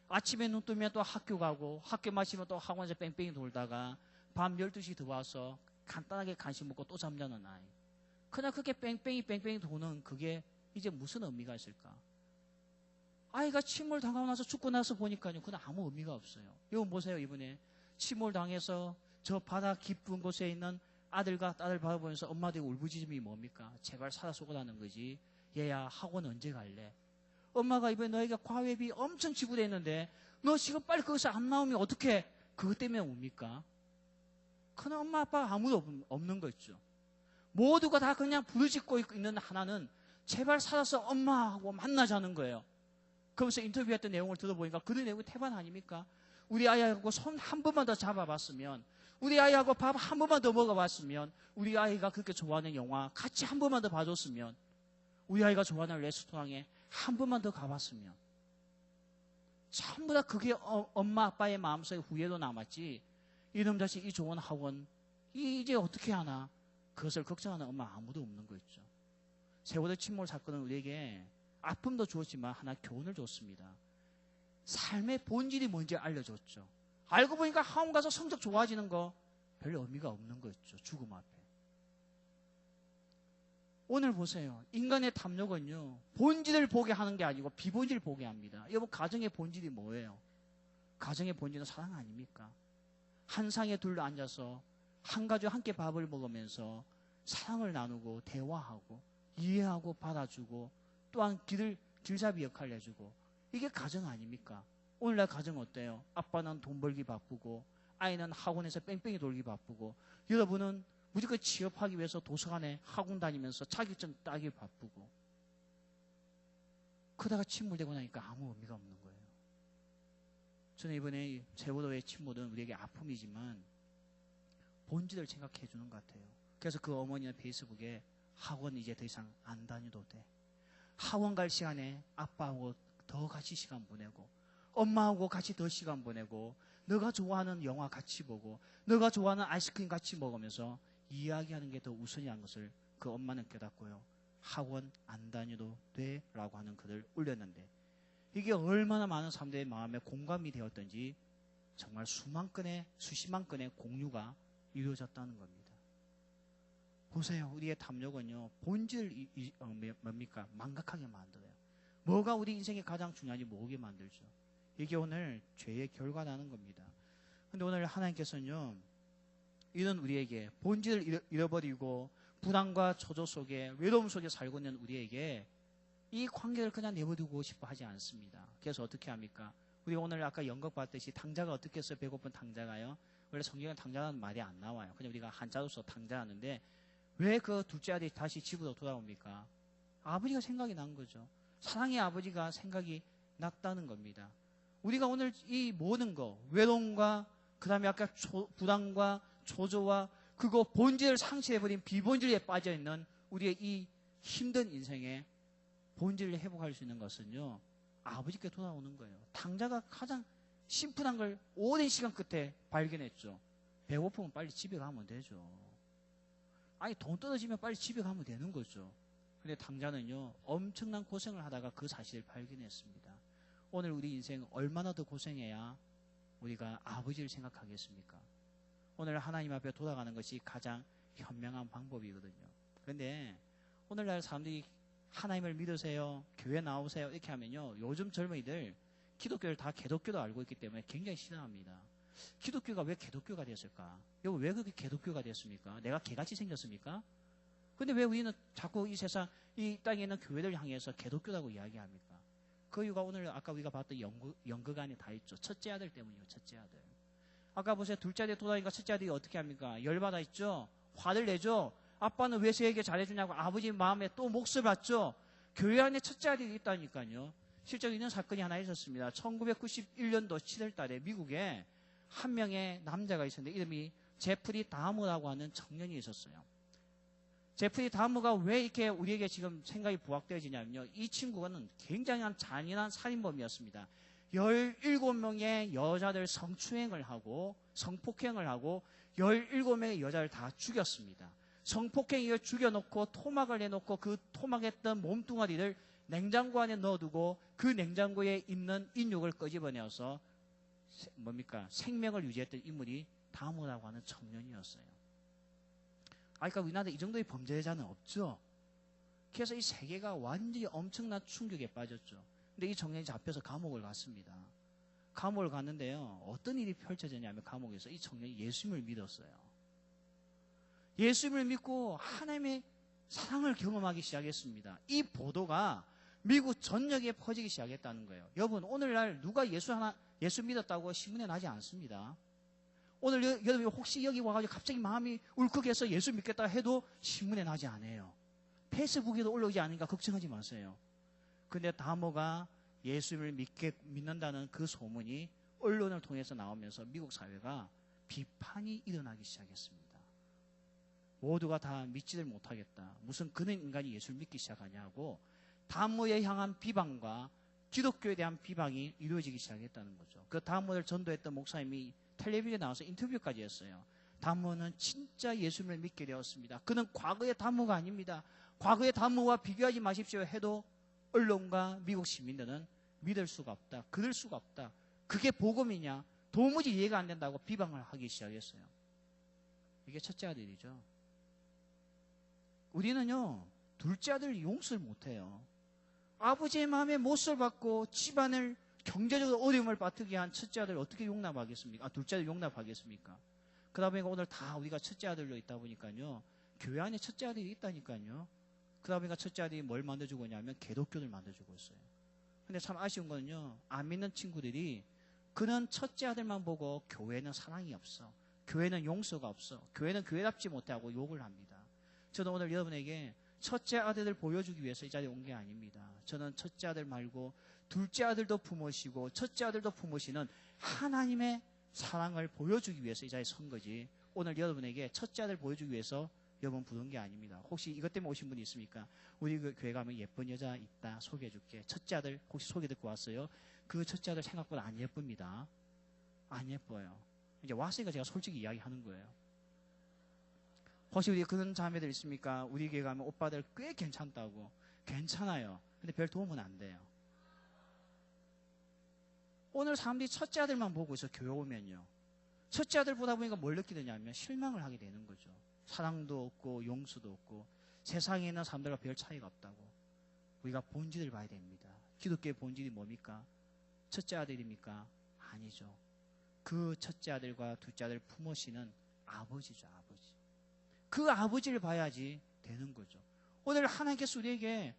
아침에 눈 뜨면 또 학교 가고, 학교 마치면 또 학원에서 뺑뺑이 돌다가 밤 12시 들어와서 간단하게 간식 먹고 또 잠자는 아이. 그냥 그렇게 뺑뺑이 도는 그게 이제 무슨 의미가 있을까? 아이가 침몰 당하고 나서 죽고 나서 보니까요, 그건 아무 의미가 없어요. 이거 보세요, 이번에. 침몰 당해서 저 바다 깊은 곳에 있는 아들과 딸을 바라보면서 엄마들의 울부짖음이 뭡니까? 제발 살아서 오라는 거지. 얘야, 학원 언제 갈래? 엄마가 이번에 너에게 과외비 엄청 지불했는데 너 지금 빨리 거기서 안 나오면 어떡해? 그것 때문에 옵니까? 그냥 엄마 아빠가 아무도 없는 거 있죠. 모두가 다 그냥 부르짖고 있는 하나는 제발 살아서 엄마하고 만나자는 거예요. 그러면서 인터뷰했던 내용을 들어보니까 그 내용이 태반 아닙니까? 우리 아이하고 손 한 번만 더 잡아봤으면, 우리 아이하고 밥 한 번만 더 먹어봤으면, 우리 아이가 그렇게 좋아하는 영화 같이 한 번만 더 봐줬으면, 우리 아이가 좋아하는 레스토랑에 한 번만 더 가봤으면, 전부 다 그게 엄마 아빠의 마음속에 후회도 남았지, 이놈 자식 이 좋은 학원 이제 어떻게 하나, 그것을 걱정하는 엄마 아무도 없는 거 있죠. 세월호 침몰 사건은 우리에게 아픔도 주었지만 하나 교훈을 줬습니다. 삶의 본질이 뭔지 알려줬죠. 알고 보니까 학원 가서 성적 좋아지는 거 별 의미가 없는 거였죠. 죽음 앞에. 오늘 보세요. 인간의 탐욕은요, 본질을 보게 하는 게 아니고 비본질을 보게 합니다. 여러분, 가정의 본질이 뭐예요? 가정의 본질은 사랑 아닙니까? 한 상에 둘러 앉아서 한 가족 함께 밥을 먹으면서 사랑을 나누고 대화하고 이해하고 받아주고 또한 길잡이 역할을 해주고, 이게 가정 아닙니까? 오늘날 가정 어때요? 아빠는 돈 벌기 바쁘고 아이는 학원에서 뺑뺑이 돌기 바쁘고, 여러분은 무조건 취업하기 위해서 도서관에 학원 다니면서 자격증 따기 바쁘고, 그러다가 침몰되고 나니까 아무 의미가 없는 거예요. 저는 이번에 세월호의 침몰은 우리에게 아픔이지만 본질을 생각해 주는 것 같아요. 그래서 그 어머니는 페이스북에 학원 이제 더 이상 안 다녀도 돼. 학원 갈 시간에 아빠하고 더 같이 시간 보내고, 엄마하고 같이 더 시간 보내고, 너가 좋아하는 영화 같이 보고, 너가 좋아하는 아이스크림 같이 먹으면서 이야기하는 게 더 우선이라는 것을 그 엄마는 깨닫고요. 학원 안 다녀도 돼 라고 하는 글을 올렸는데, 이게 얼마나 많은 사람들의 마음에 공감이 되었던지 정말 수십만 건의 공유가 이루어졌다는 겁니다. 보세요. 우리의 탐욕은요, 본질을 뭡니까? 망각하게 만들어요. 뭐가 우리 인생에 가장 중요한지 모르게 만들죠. 이게 오늘 죄의 결과라는 겁니다. 근데 오늘 하나님께서는요, 이런 우리에게 본질을 잃어버리고 불안과 초조 속에, 외로움 속에 살고 있는 우리에게 이 관계를 그냥 내버리고 싶어 하지 않습니다. 그래서 어떻게 합니까? 우리가 오늘 아까 연극 봤듯이 당자가 어떻게 해서 배고픈 당자가요? 원래 성경에 당자라는 말이 안 나와요. 그냥 우리가 한자로서 당자하는데, 왜 그 둘째 아들이 다시 집으로 돌아옵니까? 아버지가 생각이 난 거죠. 사랑의 아버지가 생각이 났다는 겁니다. 우리가 오늘 이 모든 거, 외로움과 그 다음에 아까 불안과 초조와 그거 본질을 상실해버린 비본질에 빠져있는 우리의 이 힘든 인생에 본질을 회복할 수 있는 것은요, 아버지께 돌아오는 거예요. 당자가 가장 심플한 걸 오랜 시간 끝에 발견했죠. 배고프면 빨리 집에 가면 되죠. 아니, 돈 떨어지면 빨리 집에 가면 되는 거죠. 근데 당자는요, 엄청난 고생을 하다가 그 사실을 발견했습니다. 오늘 우리 인생 얼마나 더 고생해야 우리가 아버지를 생각하겠습니까? 오늘 하나님 앞에 돌아가는 것이 가장 현명한 방법이거든요. 그런데 오늘날 사람들이 하나님을 믿으세요, 교회 나오세요 이렇게 하면요, 요즘 젊은이들 기독교를 다 개독교로 알고 있기 때문에 굉장히 싫어합니다. 기독교가 왜 개독교가 됐을까? 여러분, 왜 그렇게 개독교가 됐습니까? 내가 개같이 생겼습니까? 근데 왜 우리는 자꾸 이 세상, 이 땅에 있는 교회를 향해서 개독교라고 이야기합니까? 그 이유가 오늘 아까 우리가 봤던 연극 안에 다 있죠. 첫째 아들 때문이에요. 첫째 아들. 아까 보세요. 둘째 아들 돌아오니까 첫째 아들이 어떻게 합니까? 열받아 있죠. 화를 내죠. 아빠는 왜 저에게 잘해주냐고 아버지 마음에 또 몫을 받죠. 교회 안에 첫째 아들이 있다니까요. 실제로 이런 사건이 하나 있었습니다. 1991년도 7월 달에 미국에 한 명의 남자가 있었는데, 이름이 제프리 다머라고 하는 청년이 있었어요. 제프리 다머가 왜 이렇게 우리에게 지금 생각이 부각되어지냐면요, 이 친구는 굉장히 잔인한 살인범이었습니다. 17명의 여자들 성추행을 하고 성폭행을 하고 17명의 여자를 다 죽였습니다. 성폭행을 죽여놓고 토막을 내놓고 그 토막했던 몸뚱아리를 냉장고 안에 넣어두고 그 냉장고에 있는 인육을 끄집어내어서 생명을 유지했던 인물이 다머라고 하는 청년이었어요. 그러니까 우리나라에 이 정도의 범죄자는 없죠. 그래서 이 세계가 완전히 엄청난 충격에 빠졌죠. 근데 이 청년이 잡혀서 감옥을 갔습니다. 감옥을 갔는데요, 어떤 일이 펼쳐졌냐면, 감옥에서 이 청년이 예수님을 믿었어요. 예수님을 믿고 하나님의 사랑을 경험하기 시작했습니다. 이 보도가 미국 전역에 퍼지기 시작했다는 거예요. 여러분, 오늘날 누가 예수 믿었다고 신문에 나지 않습니다. 오늘 여러분 혹시 여기 와가지고 갑자기 마음이 울컥해서 예수 믿겠다 해도 신문에 나지 않아요. 페이스북에도 올라오지 않으니까 걱정하지 마세요. 근데 다모가 예수님을 믿는다는 그 소문이 언론을 통해서 나오면서 미국 사회가 비판이 일어나기 시작했습니다. 모두가 다 믿지를 못하겠다. 무슨 그런 인간이 예수를 믿기 시작하냐고 다모에 향한 비방과 기독교에 대한 비방이 이루어지기 시작했다는 거죠. 그 다모를 전도했던 목사님이 텔레비전에 나와서 인터뷰까지 했어요. 다모는 진짜 예수님을 믿게 되었습니다. 그는 과거의 다모가 아닙니다. 과거의 다모와 비교하지 마십시오 해도 언론과 미국 시민들은 믿을 수가 없다. 그럴 수가 없다. 그게 복음이냐? 도무지 이해가 안 된다고 비방을 하기 시작했어요. 이게 첫째 아들이죠. 우리는요, 둘째 아들을 용서를 못해요. 아버지의 마음에 못을 받고 집안을 경제적으로 어려움을 빠뜨게 한 첫째 아들을 어떻게 용납하겠습니까? 둘째 아들 용납하겠습니까? 그러다 보니까 오늘 다 우리가 첫째 아들로 있다 보니까요, 교회 안에 첫째 아들이 있다니까요. 그러다 보니까 첫째 아들이 뭘 만들어주고 있냐면 개독교를 만들어주고 있어요. 근데 참 아쉬운 거는요, 안 믿는 친구들이 그는 첫째 아들만 보고 교회는 사랑이 없어. 교회는 용서가 없어. 교회는 교회답지 못하고 욕을 합니다. 저는 오늘 여러분에게 첫째 아들을 보여주기 위해서 이 자리에 온 게 아닙니다. 저는 첫째 아들 말고 둘째 아들도 품으시고 첫째 아들도 품으시는 하나님의 사랑을 보여주기 위해서 이 자리에 선 거지. 오늘 여러분에게 첫째 아들 보여주기 위해서 여러분 부른 게 아닙니다. 혹시 이것 때문에 오신 분이 있습니까? 우리 그 교회 가면 예쁜 여자 있다 소개해 줄게. 첫째 아들 혹시 소개 듣고 왔어요? 그 첫째 아들 생각보다 안 예쁩니다. 안 예뻐요. 이제 왔으니까 제가 솔직히 이야기하는 거예요. 혹시 우리 그런 자매들 있습니까? 우리 교회 가면 오빠들 꽤 괜찮다고. 괜찮아요. 근데 별 도움은 안 돼요. 오늘 사람들이 첫째 아들만 보고 있어. 교회 오면요. 첫째 아들 보다 보니까 뭘 느끼느냐면 실망을 하게 되는 거죠. 사랑도 없고 용서도 없고 세상에 있는 사람들과 별 차이가 없다고. 우리가 본질을 봐야 됩니다. 기독교의 본질이 뭡니까? 첫째 아들입니까? 아니죠. 그 첫째 아들과 둘째 아들 품으시는 아버지죠. 아버지. 그 아버지를 봐야지 되는 거죠. 오늘 하나님께서 우리에게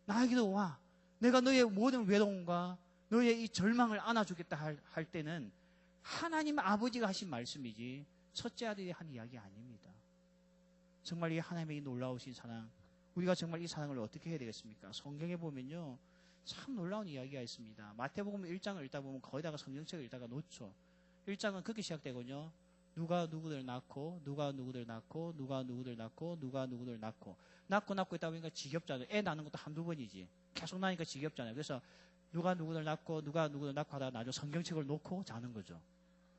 나에게도 와. 내가 너의 모든 외로움과 너의 이 절망을 안아주겠다 할 때는 하나님 아버지가 하신 말씀이지 첫째 아들이 한 이야기 아닙니다. 정말 이 하나님의 이 놀라우신 사랑, 우리가 정말 이 사랑을 어떻게 해야 되겠습니까? 성경에 보면요, 참 놀라운 이야기가 있습니다. 마태복음 1장을 읽다 보면 거기다가 성경책을 읽다가 놓죠. 1장은 그렇게 시작되거든요. 누가 누구들 낳고, 누가 누구들 낳고, 누가 누구들 낳고, 누가 누구들 낳고. 낳고 있다 보니까 지겹잖아요. 애 낳는 것도 한두 번이지. 계속 나니까 지겹잖아요. 그래서 누가 누구들 낳고, 누가 누구들 낳고 하다가 나중에 성경책을 놓고 자는 거죠.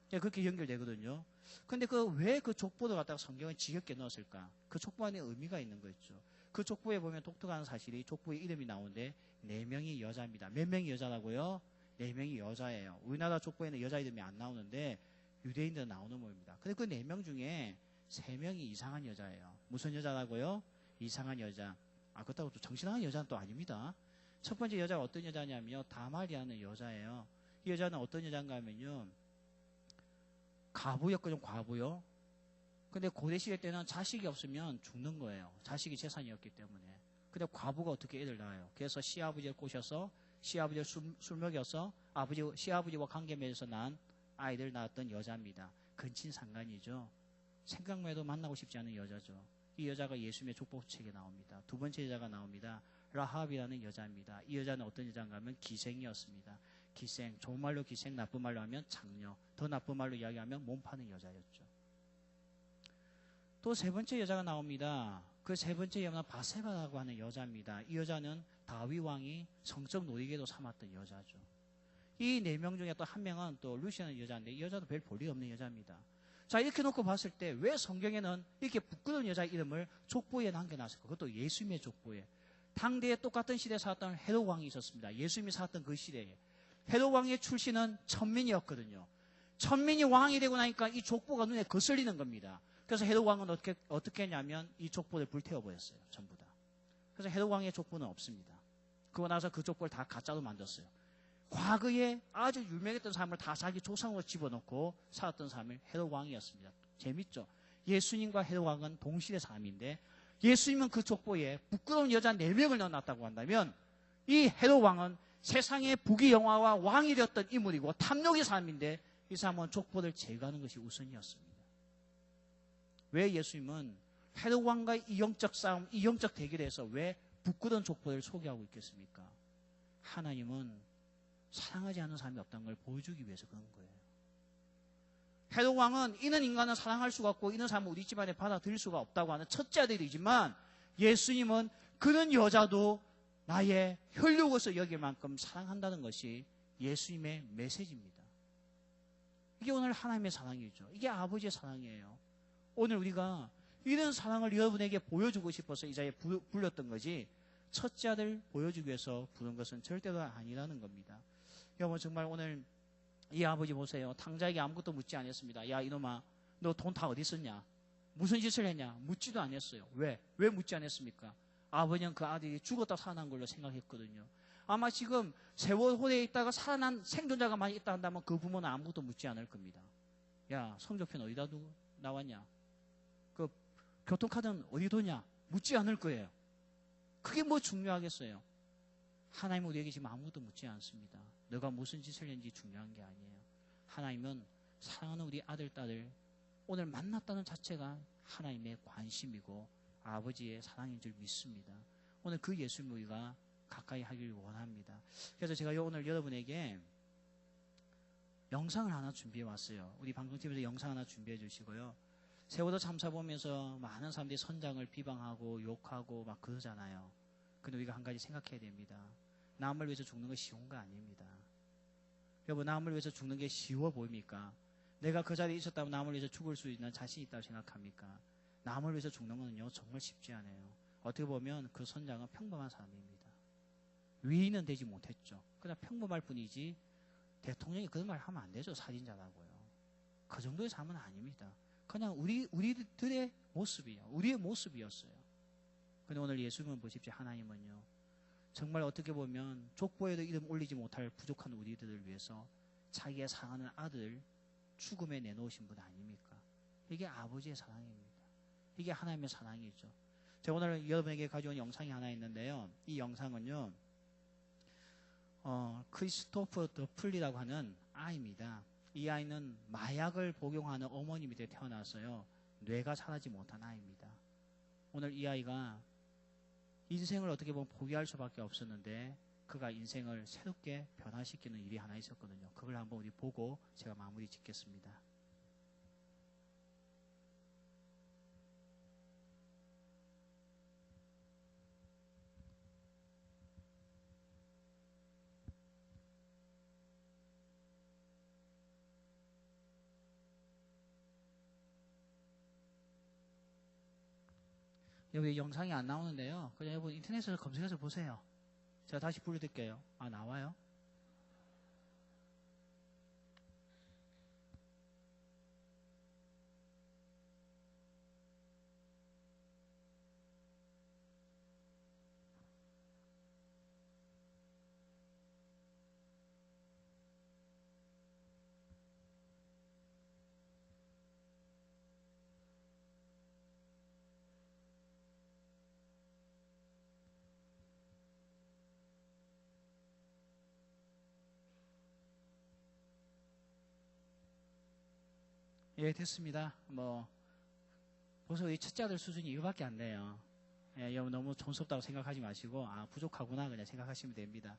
그렇게 연결되거든요. 근데 왜 그 족보를 갖다가 성경에 지겹게 넣었을까? 그 족보 안에 의미가 있는 거죠. 그 족보에 보면 독특한 사실이 족보에 이름이 나오는데 4명이 여자입니다. 몇 명이 여자라고요? 4명이 여자예요. 우리나라 족보에는 여자 이름이 안 나오는데 유대인들은 나오는 모입니다. 근데 그 4명 중에 3명이 이상한 여자예요. 무슨 여자라고요? 이상한 여자. 그렇다고 또 정신하는 여자는 또 아닙니다. 첫 번째 여자가 어떤 여자냐면요. 다말이라는 여자예요. 이 여자는 어떤 여자인가 하면요. 과부였거든요. 과부요. 근데 고대 시대 때는 자식이 없으면 죽는 거예요. 자식이 재산이었기 때문에. 근데 과부가 어떻게 애를 낳아요? 그래서 시아버지를 꼬셔서 시아버지를 술 먹여서 시아버지와 관계 맺어서 낳은 아이들 낳았던 여자입니다. 근친상간이죠. 생각만 해도 만나고 싶지 않은 여자죠. 이 여자가 예수님의 족보책에 나옵니다. 두 번째 여자가 나옵니다. 라합이라는 여자입니다. 이 여자는 어떤 여자인가 하면 기생이었습니다. 기생, 좋은 말로 기생, 나쁜 말로 하면 장녀, 더 나쁜 말로 이야기하면 몸 파는 여자였죠. 또 세 번째 여자가 나옵니다. 그 세 번째 여자는 바세바라고 하는 여자입니다. 이 여자는 다윗 왕이 성적 놀이개로 삼았던 여자죠. 이 4명 중에 또 한 명은 또 루시아는 여자인데 이 여자도 별 볼일 없는 여자입니다. 자, 이렇게 놓고 봤을 때 왜 성경에는 이렇게 부끄러운 여자 이름을 족보에 남겨놨을까? 그것도 예수님의 족보에. 당대에 똑같은 시대에 살았던 헤롯 왕이 있었습니다. 예수님이 살았던 그 시대에. 헤롯 왕의 출신은 천민이었거든요. 천민이 왕이 되고 나니까 이 족보가 눈에 거슬리는 겁니다. 그래서 헤롯 왕은 어떻게 했냐면 이 족보를 불태워버렸어요. 전부 다. 그래서 헤롯 왕의 족보는 없습니다. 그러고 나서 그 족보를 다 가짜로 만들었어요. 과거에 아주 유명했던 사람을 다 자기 조상으로 집어넣고 살았던 사람이 헤롯 왕이었습니다. 재밌죠? 예수님과 헤롯 왕은 동시대 사람인데 예수님은 그 족보에 부끄러운 여자 4명을 넣어놨다고 한다면 이 헤롯 왕은 세상의 부귀영화와 왕이 되었던 인물이고 탐욕의 사람인데 이 사람은 족보를 제거하는 것이 우선이었습니다. 왜 예수님은 헤롯 왕과의 이 영적 싸움, 이 영적 대결에서 왜 부끄러운 족보를 소개하고 있겠습니까? 하나님은 사랑하지 않는 사람이 없다는 걸 보여주기 위해서 그런 거예요. 헤롯 왕은 이는 인간은 사랑할 수가 없고 이는 사람은 우리 집안에 받아들일 수가 없다고 하는 첫째 아들이지만 예수님은 그런 여자도 나의 혈육으로서 여길 만큼 사랑한다는 것이 예수님의 메시지입니다. 이게 오늘 하나님의 사랑이죠. 이게 아버지의 사랑이에요. 오늘 우리가 이런 사랑을 여러분에게 보여주고 싶어서 이 자리에 불렀던 거지 첫째 아들 보여주기 위해서 부른 것은 절대로 아니라는 겁니다. 여러분 정말 오늘 이 아버지 보세요. 탕자에게 아무것도 묻지 않았습니다. 야 이놈아 너 돈 다 어디 썼냐? 무슨 짓을 했냐? 묻지도 않았어요. 왜? 왜 묻지 않았습니까? 아버지는 그 아들이 죽었다 살아난 걸로 생각했거든요. 아마 지금 세월호에 있다가 살아난 생존자가 많이 있다 한다면 그 부모는 아무것도 묻지 않을 겁니다. 야 성적표는 어디다 두고 나왔냐? 그 교통카드는 어디 뒀냐? 묻지 않을 거예요. 그게 뭐 중요하겠어요? 하나님 우리에게 지금 아무것도 묻지 않습니다. 너가 무슨 짓을 했는지 중요한 게 아니에요. 하나님은 사랑하는 우리 아들, 딸을 오늘 만났다는 자체가 하나님의 관심이고 아버지의 사랑인 줄 믿습니다. 오늘 그 예수님 우리가 가까이 하길 원합니다. 그래서 제가 오늘 여러분에게 영상을 하나 준비해 왔어요. 우리 방송팀에서 영상 하나 준비해 주시고요. 세월호 참사 보면서 많은 사람들이 선장을 비방하고 욕하고 막 그러잖아요. 근데 우리가 한 가지 생각해야 됩니다. 남을 위해서 죽는 거 쉬운 거 아닙니다. 여러분, 남을 위해서 죽는 게 쉬워 보입니까? 내가 그 자리에 있었다면 남을 위해서 죽을 수 있는 자신이 있다고 생각합니까? 남을 위해서 죽는 거는요 정말 쉽지 않아요. 어떻게 보면 그 선장은 평범한 사람입니다. 위인은 되지 못했죠. 그냥 평범할 뿐이지 대통령이 그런 말 하면 안 되죠. 살인자라고요. 그 정도의 삶은 아닙니다. 그냥 우리들의 모습이에요. 우리의 모습이었어요. 근데 오늘 예수님은 보십시오. 하나님은요 정말 어떻게 보면 족보에도 이름 올리지 못할 부족한 우리들을 위해서 자기의 사랑하는 아들 죽음에 내놓으신 분 아닙니까? 이게 아버지의 사랑입니다. 이게 하나님의 사랑이죠. 제가 오늘 여러분에게 가져온 영상이 하나 있는데요. 이 영상은요 크리스토프 더플리라고 하는 아이입니다. 이 아이는 마약을 복용하는 어머니 밑에 태어나서요 뇌가 자라지 못한 아이입니다. 오늘 이 아이가 인생을 어떻게 보면 포기할 수밖에 없었는데 그가 인생을 새롭게 변화시키는 일이 하나 있었거든요. 그걸 한번 우리 보고 제가 마무리 짓겠습니다. 여기 영상이 안 나오는데요. 그냥 여러분 인터넷에서 검색해서 보세요. 제가 다시 불러드릴게요. 아, 나와요? 예, 됐습니다. 벌써 이 첫째 아들 수준이 이거밖에 안 돼요. 예, 여러분 너무 촌스럽다고 생각하지 마시고, 부족하구나 그냥 생각하시면 됩니다.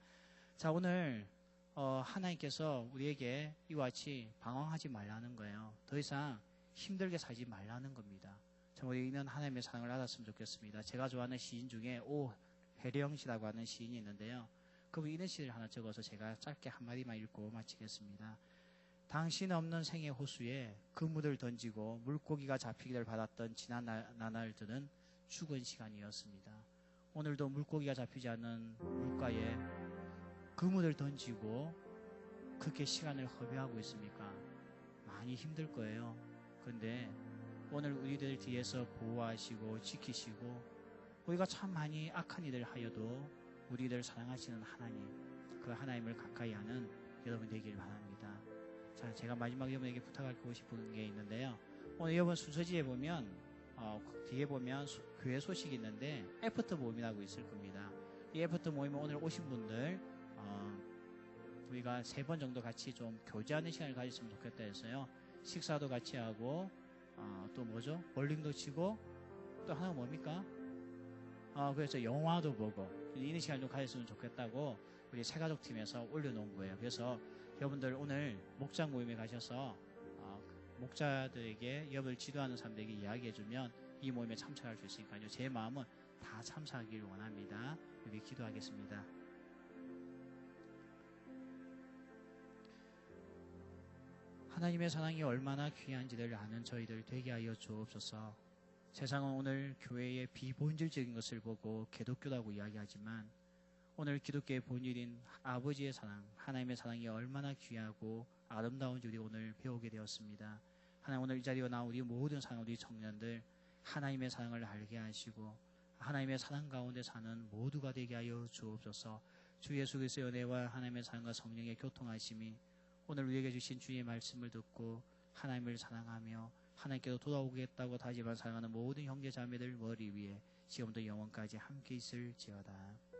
자, 오늘, 하나님께서 우리에게 이와 같이 방황하지 말라는 거예요. 더 이상 힘들게 살지 말라는 겁니다. 참, 우리는 하나님의 사랑을 알았으면 좋겠습니다. 제가 좋아하는 시인 중에 오혜령 씨라고 하는 시인이 있는데요. 그분 이런 시를 하나 적어서 제가 짧게 한마디만 읽고 마치겠습니다. 당신 없는 생의 호수에 그물을 던지고 물고기가 잡히기를 바랐던 지난 나날들은 죽은 시간이었습니다. 오늘도 물고기가 잡히지 않는 물가에 그물을 던지고 그렇게 시간을 허비하고 있습니까? 많이 힘들 거예요. 그런데 오늘 우리들 뒤에서 보호하시고 지키시고 우리가 참 많이 악한 일을 하여도 우리를 사랑하시는 하나님, 그 하나님을 가까이 하는 여러분 되길 바랍니다. 자, 제가 마지막 여러분에게 부탁하고 싶은 게 있는데요. 오늘 여러분 순서지에 보면 뒤에 보면 교회 소식이 있는데 애프터 모임이라고 있을 겁니다. 이 애프터 모임에 오늘 오신 분들 우리가 3번 정도 같이 좀 교제하는 시간을 가졌으면 좋겠다 해서요. 식사도 같이 하고 또 뭐죠? 볼링도 치고 또 하나가 뭡니까? 그래서 영화도 보고 이런 시간을 좀 가졌으면 좋겠다고 우리 새가족팀에서 올려놓은 거예요. 그래서 여러분들 오늘 목장 모임에 가셔서 목자들에게 여러분을 지도하는 사람들에게 이야기해주면 이 모임에 참석할 수 있으니까요. 제 마음은 다 참석하기를 원합니다. 우리 기도하겠습니다. 하나님의 사랑이 얼마나 귀한지를 아는 저희들 되게 하여 주옵소서. 세상은 오늘 교회의 비본질적인 것을 보고 기독교라고 이야기하지만 오늘 기독교의 본질인 아버지의 사랑, 하나님의 사랑이 얼마나 귀하고 아름다운지 우리 오늘 배우게 되었습니다. 하나님 오늘 이 자리에 나온 우리 모든 사랑 우리 청년들 하나님의 사랑을 알게 하시고 하나님의 사랑 가운데 사는 모두가 되게 하여 주옵소서. 주 예수 그리스도의 은혜와 하나님의 사랑과 성령의 교통하심이 오늘 우리에게 주신 주의 말씀을 듣고 하나님을 사랑하며 하나님께로 돌아오겠다고 다짐한 사랑하는 모든 형제 자매들 머리 위에 지금부터 영원까지 함께 있을지어다.